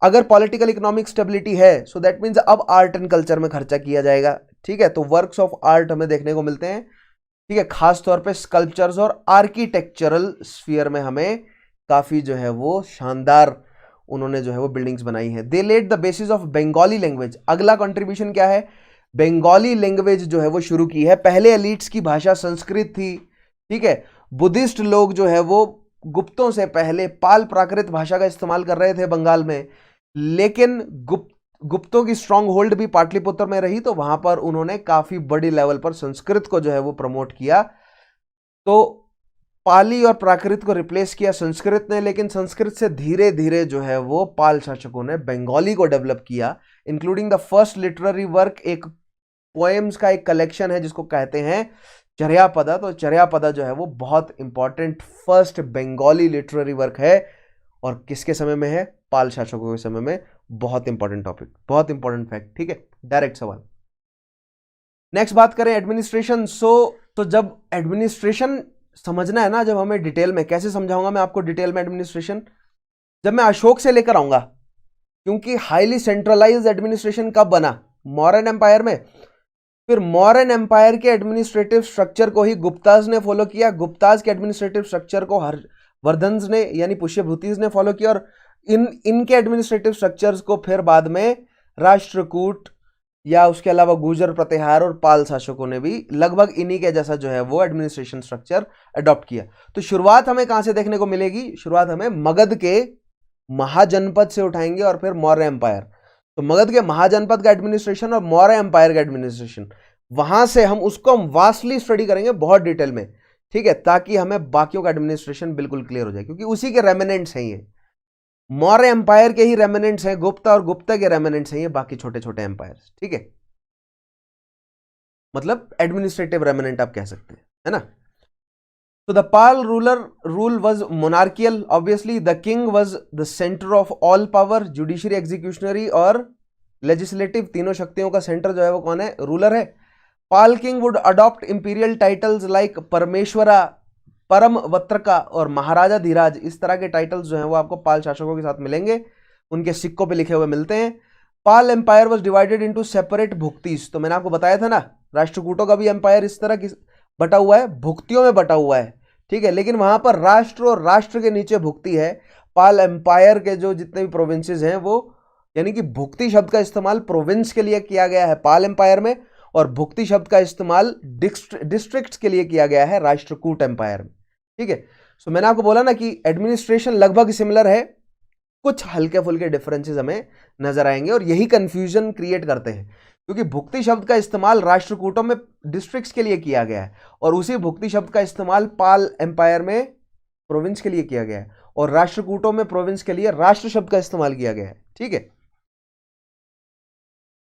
अगर political economic stability है, so that means अब art and culture में खर्चा किया जाएगा, ठीक है? तो works of art हमें देखने को मिलते हैं, ठीक है? खास तौर पे sculptures और architectural sphere में हमें काफी जो है वो शानदार उन्होंने जो है वो बिल्डिंग्स बनाई है। They laid the basis of Bengali language. अगला कंट्रीब्यूशन क्या है? बंगाली लैंग्वेज जो है वो शुरू की है। पहले एलिट्स की भाषा संस्कृत थी, ठीक है? बुद्धिस्ट लोग जो है वो गुप्तों से पहले पाल प्राकृत भाषा का इस्तेमाल कर रहे थे बंगाल में, लेकिन गुप्तों की स्ट्रांग होल्ड भी पाटलिपुत्र में रही, तो वहां पर उन्होंने काफी बड़ी लेवल पर संस्कृत को जो है वो प्रमोट किया। तो पाली और प्राकृत को रिप्लेस किया संस्कृत ने, लेकिन संस्कृत से धीरे धीरे जो है वो पाल शासकों ने बंगाली को डेवलप किया, including the first literary work, एक पोएम्स का एक कलेक्शन है जिसको कहते हैं चर्यापदा। तो चर्यापदा जो है वो बहुत important first Bengali literary work है, और किसके समय में है? पाल शासकों के समय में। बहुत इंपॉर्टेंट टॉपिक, बहुत इंपॉर्टेंट फैक्ट, ठीक है? डायरेक्ट सवाल। नेक्स्ट बात करें एडमिनिस्ट्रेशन। तो जब एडमिनिस्ट्रेशन समझना है ना, जब हमें डिटेल में, कैसे समझाऊंगा मैं आपको डिटेल में एडमिनिस्ट्रेशन? जब मैं अशोक से लेकर आऊंगा, क्योंकि हाईली सेंट्रलाइज्ड एडमिनिस्ट्रेशन कब बना? मौर्यन एम्पायर में। फिर मौर्यन एम्पायर के एडमिनिस्ट्रेटिव स्ट्रक्चर को ही गुप्ताज ने फॉलो किया। गुप्ताज के एडमिनिस्ट्रेटिव स्ट्रक्चर को हर्षवर्धन ने यानी पुष्यभूतिज ने फॉलो किया, और इनके एडमिनिस्ट्रेटिव स्ट्रक्चर्स को फिर बाद में राष्ट्रकूट या उसके अलावा गुर्जर प्रतिहार और पाल शासकों ने भी लगभग इन्हीं के जैसा जो है वो एडमिनिस्ट्रेशन स्ट्रक्चर अडॉप्ट किया। तो शुरुआत हमें कहां से देखने को मिलेगी? शुरुआत हमें मगध के महाजनपद से उठाएंगे और फिर मौर्य एम्पायर। तो मगध के महाजनपद का एडमिनिस्ट्रेशन और मौर्य एम्पायर का एडमिनिस्ट्रेशन, वहां से हम वास्टली स्टडी करेंगे बहुत डिटेल में, ठीक है? ताकि हमें बाकियों का एडमिनिस्ट्रेशन बिल्कुल क्लियर हो जाए, क्योंकि उसी के रेमिनेंट्स हैं ये। मौर्य एम्पायर के ही रेमिनेंट्स हैं गुप्ता, और गुप्ता के रेमिनेंट्स हैं ये बाकी छोटे छोटे एम्पायर्स, ठीक है? मतलब एडमिनिस्ट्रेटिव रेमिनेंट आप कह सकते हैं, है ना? तो the Pala rule was monarchial, obviously the king was the centre of all power, judiciary, executive और लेजिस्लेटिव, तीनों शक्तियों का सेंटर जो है वो कौन है? रूलर है। Pala king would adopt imperial titles like Parameshwara, Parama वत्रका और महाराजा धीराज। इस तरह के टाइटल्स जो हैं वो आपको पाल शासकों के साथ मिलेंगे, उनके सिक्कों पे लिखे हुए मिलते हैं। Pala empire was divided into separate bhuktis. तो मैंने आपको बताया था ना, राष्ट्रकूटों का भी एम्पायर इस तरह की बटा हुआ है, भुक्तियों में बटा हुआ है, ठीक है? लेकिन वहां पर राष्ट्र और राष्ट्र के नीचे भुक्ति है। पाल एम्पायर के जो जितने भी प्रोविंसेस हैं वो, यानी कि भुक्ति शब्द का इस्तेमाल प्रोविंस के लिए किया गया है पाल एम्पायर में, और भुक्ति शब्द का इस्तेमाल डिस्ट्रिक्ट्स के लिए किया गया है राष्ट्रकूट एम्पायर में, ठीक है? सो मैंने आपको बोला ना कि एडमिनिस्ट्रेशन लगभग सिमिलर है, कुछ हल्के फुल्के डिफरेंसेस हमें नजर आएंगे, और यही कंफ्यूजन क्रिएट करते हैं, क्योंकि भुक्ति शब्द का इस्तेमाल राष्ट्रकूटों में डिस्ट्रिक्ट्स के लिए किया गया है, और उसी भुक्ति शब्द का इस्तेमाल पाल एम्पायर में प्रोविंस के लिए किया गया है, और राष्ट्रकूटों में प्रोविंस के लिए राष्ट्र शब्द का इस्तेमाल किया गया है, ठीक है?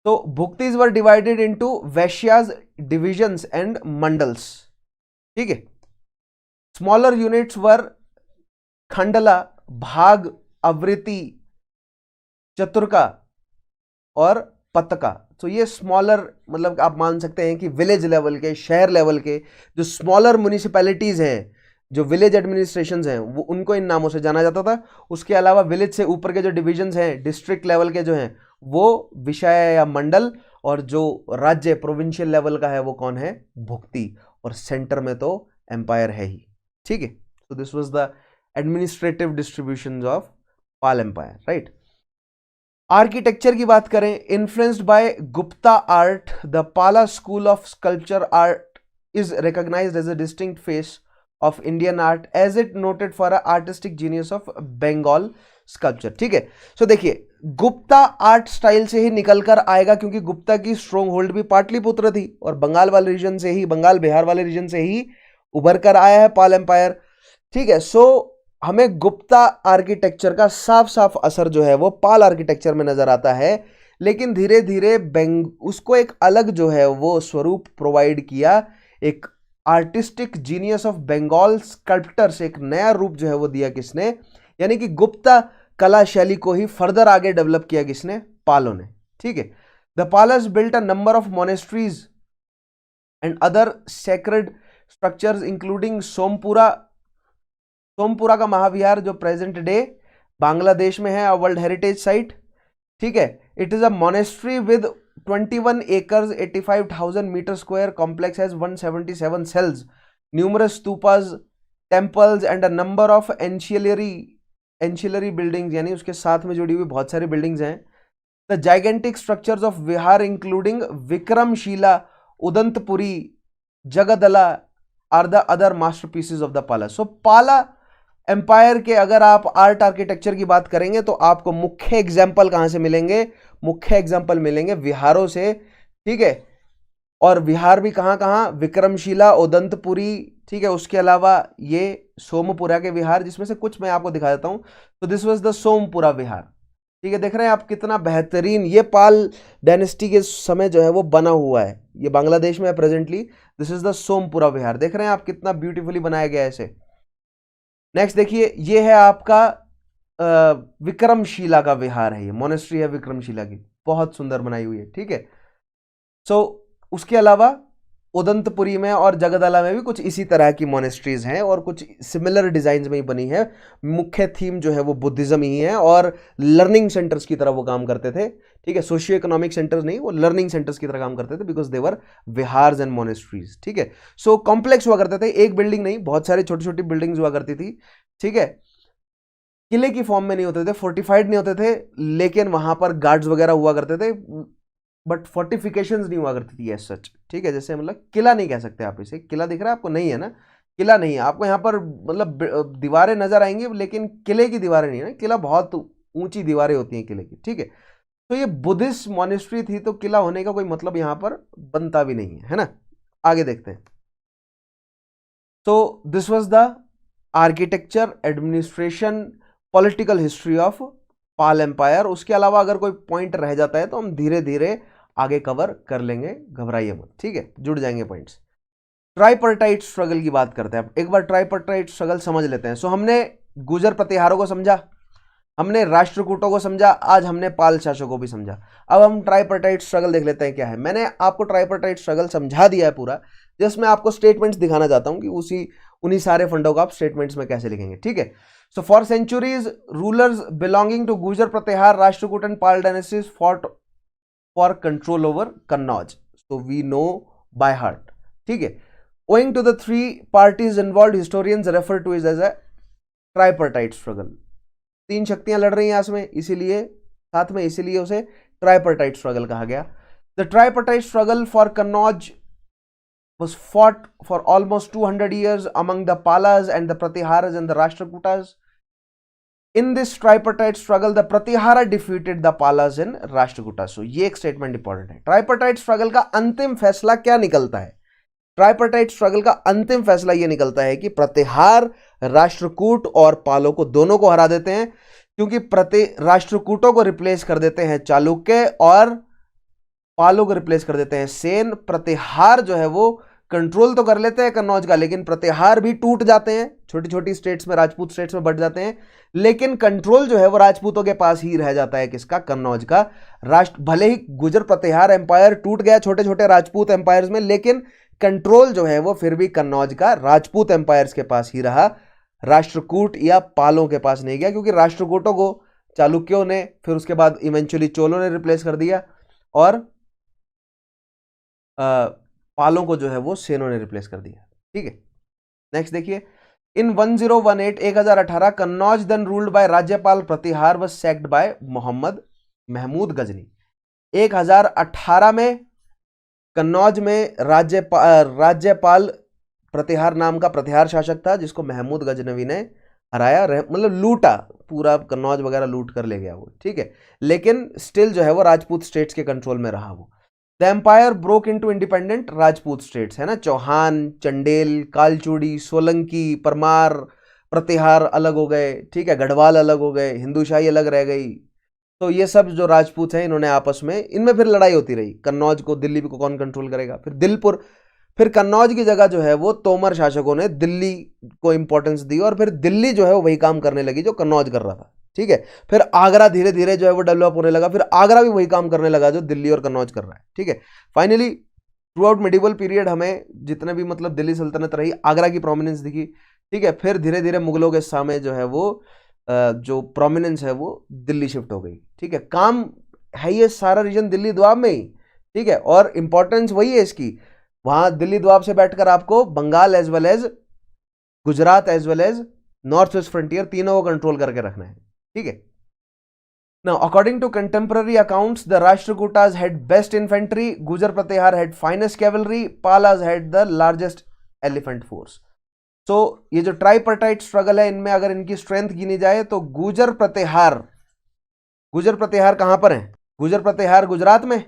तो bhuktis were divided into vishayas, divisions and mandals, ठीक है? स्मॉलर यूनिट्स वर खंडला, भाग, आवृत्ति, चतुर्का और पतका। तो ये स्मॉलर, मतलब आप मान सकते हैं कि विलेज लेवल के, शहर लेवल के जो स्मॉलर म्यूनिसिपैलिटीज हैं, जो विलेज एडमिनिस्ट्रेशंस हैं, वो उनको इन नामों से जाना जाता था। उसके अलावा विलेज से ऊपर के जो डिविजन्स हैं, डिस्ट्रिक्ट लेवल के जो हैं, वो विषय या मंडल, और जो राज्य प्रोविंशियल लेवल का है वो कौन है? भुक्ति, और सेंटर में तो एम्पायर है ही, ठीक है? So this was the administrative distribution of Pala empire, right? Architecture की बात करें, influenced by Gupta art, the Pala school of sculpture art is recognised as a distinct face of Indian art, as it noted for artistic genius of Bengal sculpture, ठीक है? सो देखिए, Gupta art style से ही निकलकर आएगा, क्योंकि गुप्ता की स्ट्रॉन्ग होल्ड भी पाटलिपुत्र थी, और बंगाल वाले रीजन से ही, बंगाल बिहार वाले रीजन से ही उभर कर आया है पाल एम्पायर, ठीक है? सो हमें गुप्ता आर्किटेक्चर का साफ साफ असर जो है वो पाल आर्किटेक्चर में नजर आता है, लेकिन धीरे धीरे उसको एक अलग जो है वो स्वरूप प्रोवाइड किया, एक artistic genius of Bengal sculptors, एक नया रूप जो है वो दिया किसने? यानी कि गुप्ता कला शैली को ही फर्दर आगे डेवलप किया किसने? पालों ने, ठीक है? The पालस built a number of monasteries and other sacred structures including Sompura का महाविहार जो प्रेजेंट डे बांग्लादेश में है, वर्ल्ड हेरिटेज साइट, ठीक है। It is a monastery with 21 acres, 85,000 meter square. Complex has 177 cells, numerous stupas, temples and a number of ancillary buildings, यानी उसके साथ में जुड़ी हुई बहुत सारी बिल्डिंग्स हैं। The gigantic structures of Vihar including Vikramshila, Udantpuri, Jagadala are the other masterpieces of the Pala. So Pala empire के अगर आप आर्ट आर्किटेक्चर की बात करेंगे तो आपको मुख्य एग्जाम्पल कहां से मिलेंगे? मुख्य एग्जाम्पल मिलेंगे विहारों से, ठीक है। और विहार भी कहां कहां? विक्रमशिला, उदंतपुरी, ठीक है। उसके अलावा ये सोमपुरा के विहार, जिसमें से कुछ मैं आपको दिखा देता हूं। तो दिस वाज द सोमपुरा विहार, ठीक है। देख रहे हैं आप कितना बेहतरीन ये पाल डायनेस्टी के समय जो है वो बना हुआ है। ये बांग्लादेश में है presently. This is the Somapura Vihara. देख रहे हैं आप कितना ब्यूटीफुली बनाया गया है इसे। नेक्स्ट देखिए, ये है आपका विक्रमशिला का विहार है, ये मोनेस्ट्री है विक्रमशिला की, बहुत सुंदर बनाई हुई है, ठीक है। सो उसके अलावा उदंतपुरी में और जगदला में भी कुछ इसी तरह की मोनेस्ट्रीज हैं और कुछ सिमिलर डिजाइन में ही बनी है। मुख्य थीम जो है वो बुद्धिज्म ही है और लर्निंग सेंटर्स की तरह वो काम करते थे, ठीक है। सोशियो इकोनॉमिक सेंटर्स नहीं, वो लर्निंग सेंटर्स की तरह काम करते थे because they were viharas and monasteries, ठीक है। सो कॉम्प्लेक्स हुआ करते थे, एक बिल्डिंग नहीं, बहुत सारी छोटी छोटी बिल्डिंग्स हुआ करती थी, ठीक है। किले की फॉर्म में नहीं होते थे, फोर्टिफाइड नहीं होते थे, लेकिन वहां पर गार्ड्स वगैरह हुआ करते थे, बट फोर्टिफिकेशंस नहीं हुआ करती थी एज सच, ठीक है। जैसे मतलब किला नहीं कह सकते आप इसे, किला दिख रहा है आपको? नहीं है ना, किला नहीं है आपको। यहाँ पर मतलब दीवारें नजर आएंगी लेकिन किले की दीवारें नहीं है ना, किला बहुत ऊंची दीवारें होती हैं किले की, ठीक है। तो ये बुद्धिस्ट मॉनेस्ट्री थी, तो किला होने का कोई मतलब यहाँ पर बनता भी नहीं है ना। आगे देखते हैं। तो this was the architecture, administration, political history of Pala empire. उसके अलावा अगर कोई पॉइंट रह जाता है तो हम धीरे धीरे आगे कवर कर लेंगे, घबराइए मत, ठीक है, जुड़ जाएंगे पॉइंट्स। ट्राइपर्टाइट स्ट्रगल की बात करते हैं, एक बार ट्राइपर्टाइट स्ट्रगल समझ लेते हैं। सो हमने गुर्जर प्रतिहारों को समझा, हमने राष्ट्रकूटों को समझा, आज हमने पाल शासकों को भी समझा। अब हम ट्राइपर्टाइट स्ट्रगल देख लेते हैं क्या है। मैंने आपको ट्राइपर्टाइट स्ट्रगल समझा दिया है पूरा, जिसमें आपको स्टेटमेंट्स दिखाना चाहता हूं कि उन्हीं सारे फंडों को आप स्टेटमेंट्स में कैसे लिखेंगे, ठीक है। So for centuries, rulers belonging to Gujar Pratihar, Rashtrakuta and Pal dynasties fought for control over Kannauj. So we know by heart. ठीक है। Owing to the three parties involved, historians refer to it as a tripartite struggle. तीन शक्तियां लड़ रही हैं इसमें, इसीलिए साथ में, इसीलिए उसे tripartite struggle कहा गया। The tripartite struggle for Kannauj was fought for almost 200 years among the Palas and the Pratiharas and the Rashtrakutas. In this tripartite struggle, the Pratihara defeated the Palas and Rashtrakuta. So ये एक statement important है। ट्राइपर्टाइट struggle का अंतिम फैसला क्या निकलता है? ट्राइपर्टाइट struggle का अंतिम फैसला ये निकलता है कि प्रतिहार, राष्ट्रकूट और पालों को, दोनों को हरा देते हैं, क्योंकि राष्ट्रकूटों को रिप्लेस कर देते हैं चालुक्य और पालों को रिप्लेस कर देते हैं सेन। प्रतिहार जो है वो कंट्रोल तो कर लेते हैं कन्नौज का, लेकिन प्रतिहार भी टूट जाते हैं, छोटी छोटी स्टेट्स में, राजपूत स्टेट्स में बढ़ जाते हैं, लेकिन कंट्रोल जो है वो राजपूतों के पास ही रह जाता है, किसका? कन्नौज का। भले ही गुजर प्रतिहार एम्पायर टूट गया छोटे छोटे राजपूत एम्पायर्स में, लेकिन कंट्रोल जो है वो फिर भी कन्नौज का राजपूत एम्पायर्स के पास ही रहा, राष्ट्रकूट या पालों के पास नहीं गया, क्योंकि राष्ट्रकूटों को चालुक्यों ने, फिर उसके बाद इवेंचुअली चोलों ने रिप्लेस कर दिया और पालों को जो है वो सेनों ने रिप्लेस कर दिया, ठीक है। नेक्स्ट देखिए, in 1018 Kannauj then ruled by Rajyapala Pratihara was sacked by Mahmud Ghazni. 1018 में कन्नौज में राज्यपाल प्रतिहार नाम का प्रतिहार शासक था, जिसको महमूद गजनवी ने हराया, मतलब लूटा, पूरा कन्नौज वगैरह लूट कर ले गया वो, ठीक है। लेकिन स्टिल जो है वो राजपूत स्टेट्स के कंट्रोल में रहा वो। The empire broke into independent Rajput states, है ना, चौहान, चंडेल, कालचूड़ी, सोलंकी, परमार, प्रतिहार अलग हो गए, ठीक है, गढ़वाल अलग हो गए, हिंदूशाही अलग रह गई। तो ये सब जो राजपूत हैं, इन्होंने आपस में, इनमें फिर लड़ाई होती रही। कन्नौज को, दिल्ली को कौन कंट्रोल करेगा? फिर दिलपुर, फिर कन्नौज की जगह जो है वो तोमर शासकों ने दिल्ली को इंपॉर्टेंस दी और फिर दिल्ली जो है वो वही काम करने लगी जो कन्नौज कर रहा था, ठीक है। फिर आगरा धीरे धीरे जो है वो डेवलप होने लगा, फिर आगरा भी वही काम करने लगा जो दिल्ली और कन्नौज कर रहा है, ठीक है। Finally through out medieval period हमें जितने भी मतलब दिल्ली सल्तनत रही, आगरा की प्रोमिनेंस दिखी, ठीक है। फिर धीरे धीरे मुगलों के सामने जो है वो जो प्रोमिनेंस है वो दिल्ली शिफ्ट हो गई, ठीक है। काम है ये सारा रीजन दिल्ली द्वाब में ही, ठीक है, और इंपॉर्टेंस वही है इसकी। वहां दिल्ली द्वाब से बैठकर आपको Bengal as well as Gujarat as well as north west frontier तीनों को कंट्रोल करके रखना है, ठीक है। Now, according to contemporary accounts, the Rashtrakutas had best infantry, Gujar Pratihar had finest cavalry, Palas had the largest elephant force. So, ये जो ट्राइपर्टाइट struggle है इनमें अगर इनकी स्ट्रेंथ गिनी जाए तो गुजर प्रतिहार कहां पर है? गुजर प्रतिहार गुजरात में,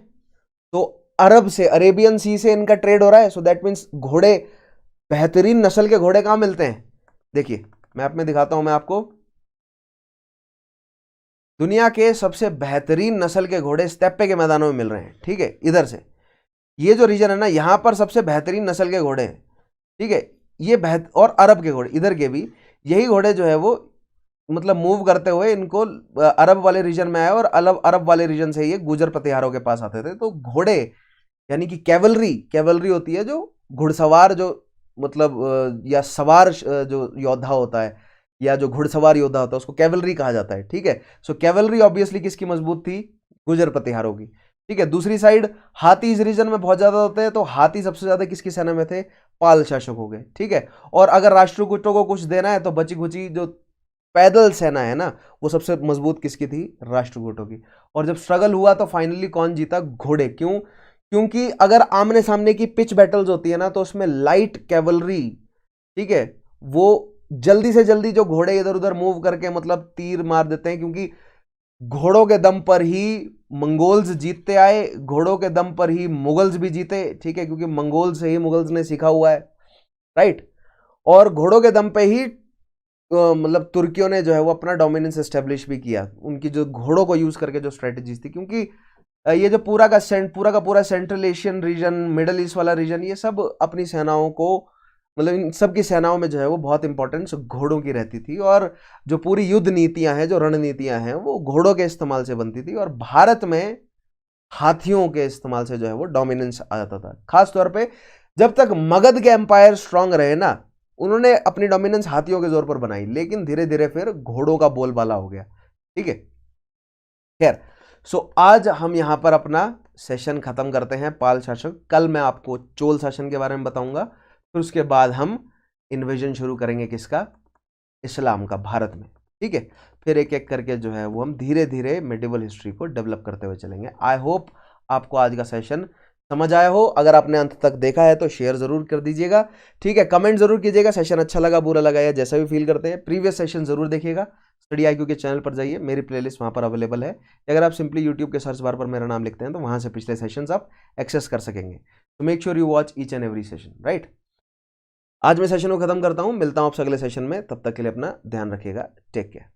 तो अरब से, अरेबियन सी से इनका ट्रेड हो रहा है। सो दैट मीन्स घोड़े, बेहतरीन नस्ल के घोड़े कहां मिलते हैं? देखिए मैप में दिखाता हूं मैं आपको, दुनिया के सबसे बेहतरीन नस्ल के घोड़े स्टेप्पे के मैदानों में मिल रहे हैं, ठीक है। इधर से ये जो रीजन है ना, यहां पर सबसे बेहतरीन नस्ल के घोड़े हैं, ठीक है। ये और अरब के घोड़े इधर के भी, यही घोड़े जो है वो मतलब मूव करते हुए इनको अरब वाले रीजन में आए और अरब वाले रीजन से ये गुजर प्रतिहारों के पास आते थे। तो घोड़े यानी कि कैवलरी होती है जो घुड़सवार जो मतलब या सवार जो योद्धा होता है या जो घुड़सवार योद्धा होता है उसको कैवलरी कहा जाता है, ठीक है। सो कैवलरी ऑब्वियसली किसकी मजबूत थी? गुजर प्रतिहारों की, ठीक है। दूसरी साइड हाथी इस रीजन में बहुत ज्यादा होते हैं, तो हाथी सबसे ज्यादा किसकी सेना में थे? पाल शासक हो गए, ठीक है। और अगर राष्ट्रकूटों को कुछ देना है तो बची खुची जो पैदल सेना है ना, वो सबसे मजबूत किसकी थी? राष्ट्रकूटों की। और जब स्ट्रगल हुआ तो फाइनली कौन जीता? घोड़े। क्यों? क्योंकि अगर आमने सामने की पिच बैटल्स होती है ना, तो उसमें लाइट कैवलरी, ठीक है, वो जल्दी से जल्दी जो घोड़े इधर उधर मूव करके मतलब तीर मार देते हैं, क्योंकि घोड़ों के दम पर ही मंगोल्स जीतते आए, घोड़ों के दम पर ही मुगल्स भी जीते, ठीक है, क्योंकि मंगोल से ही मुगल्स ने सीखा हुआ है, राइट। और घोड़ों के दम पे ही मतलब तुर्कियों ने जो है वो अपना डोमिनेंस एस्टेब्लिश भी किया, उनकी जो घोड़ों को यूज करके जो स्ट्रेटेजीज थी। क्योंकि ये जो पूरा का पूरा central Asian region, middle east वाला रीजन, ये सब अपनी सेनाओं को मतलब इन सब की सेनाओं में जो है वो बहुत इंपॉर्टेंस घोड़ों की रहती थी। और जो पूरी युद्ध नीतियां हैं, जो रणनीतियां हैं, वो घोड़ों के इस्तेमाल से बनती थी। और भारत में हाथियों के इस्तेमाल से जो है वो डोमिनेंस आ जाता था। खासतौर पे जब तक मगध के एम्पायर स्ट्रांग रहे ना, उन्होंने अपनी डोमिनेंस हाथियों के जोर पर बनाई, लेकिन धीरे धीरे फिर घोड़ों का बोलबाला हो गया, ठीक है। खैर, सो आज हम यहां पर अपना सेशन खत्म करते हैं पाल शासक। कल मैं आपको चोल शासन के बारे में बताऊंगा, फिर उसके बाद हम इन्वेजन शुरू करेंगे किसका? इस्लाम का, भारत में, ठीक है। फिर एक एक करके जो है वो हम धीरे धीरे मेडिवल हिस्ट्री को डेवलप करते हुए चलेंगे। आई होप आपको आज का सेशन समझ आया हो। अगर आपने अंत तक देखा है तो शेयर जरूर कर दीजिएगा, ठीक है। कमेंट जरूर कीजिएगा सेशन अच्छा लगा, बुरा लगा, या जैसा भी फील करते हैं। प्रीवियस सेशन जरूर देखिएगा, स्टडी IQ के चैनल पर जाइए, मेरी प्लेलिस्ट वहां पर अवेलेबल है। अगर आप सिंपली यूट्यूब के सर्च बार पर मेरा नाम लिखते हैं तो वहां से पिछले सेशंस आप एक्सेस कर सकेंगे। तो make sure you watch each and every session, right. आज मैं सेशन को खत्म करता हूं, मिलता हूं आपसे अगले सेशन में। तब तक के लिए अपना ध्यान रखिएगा, टेक केयर।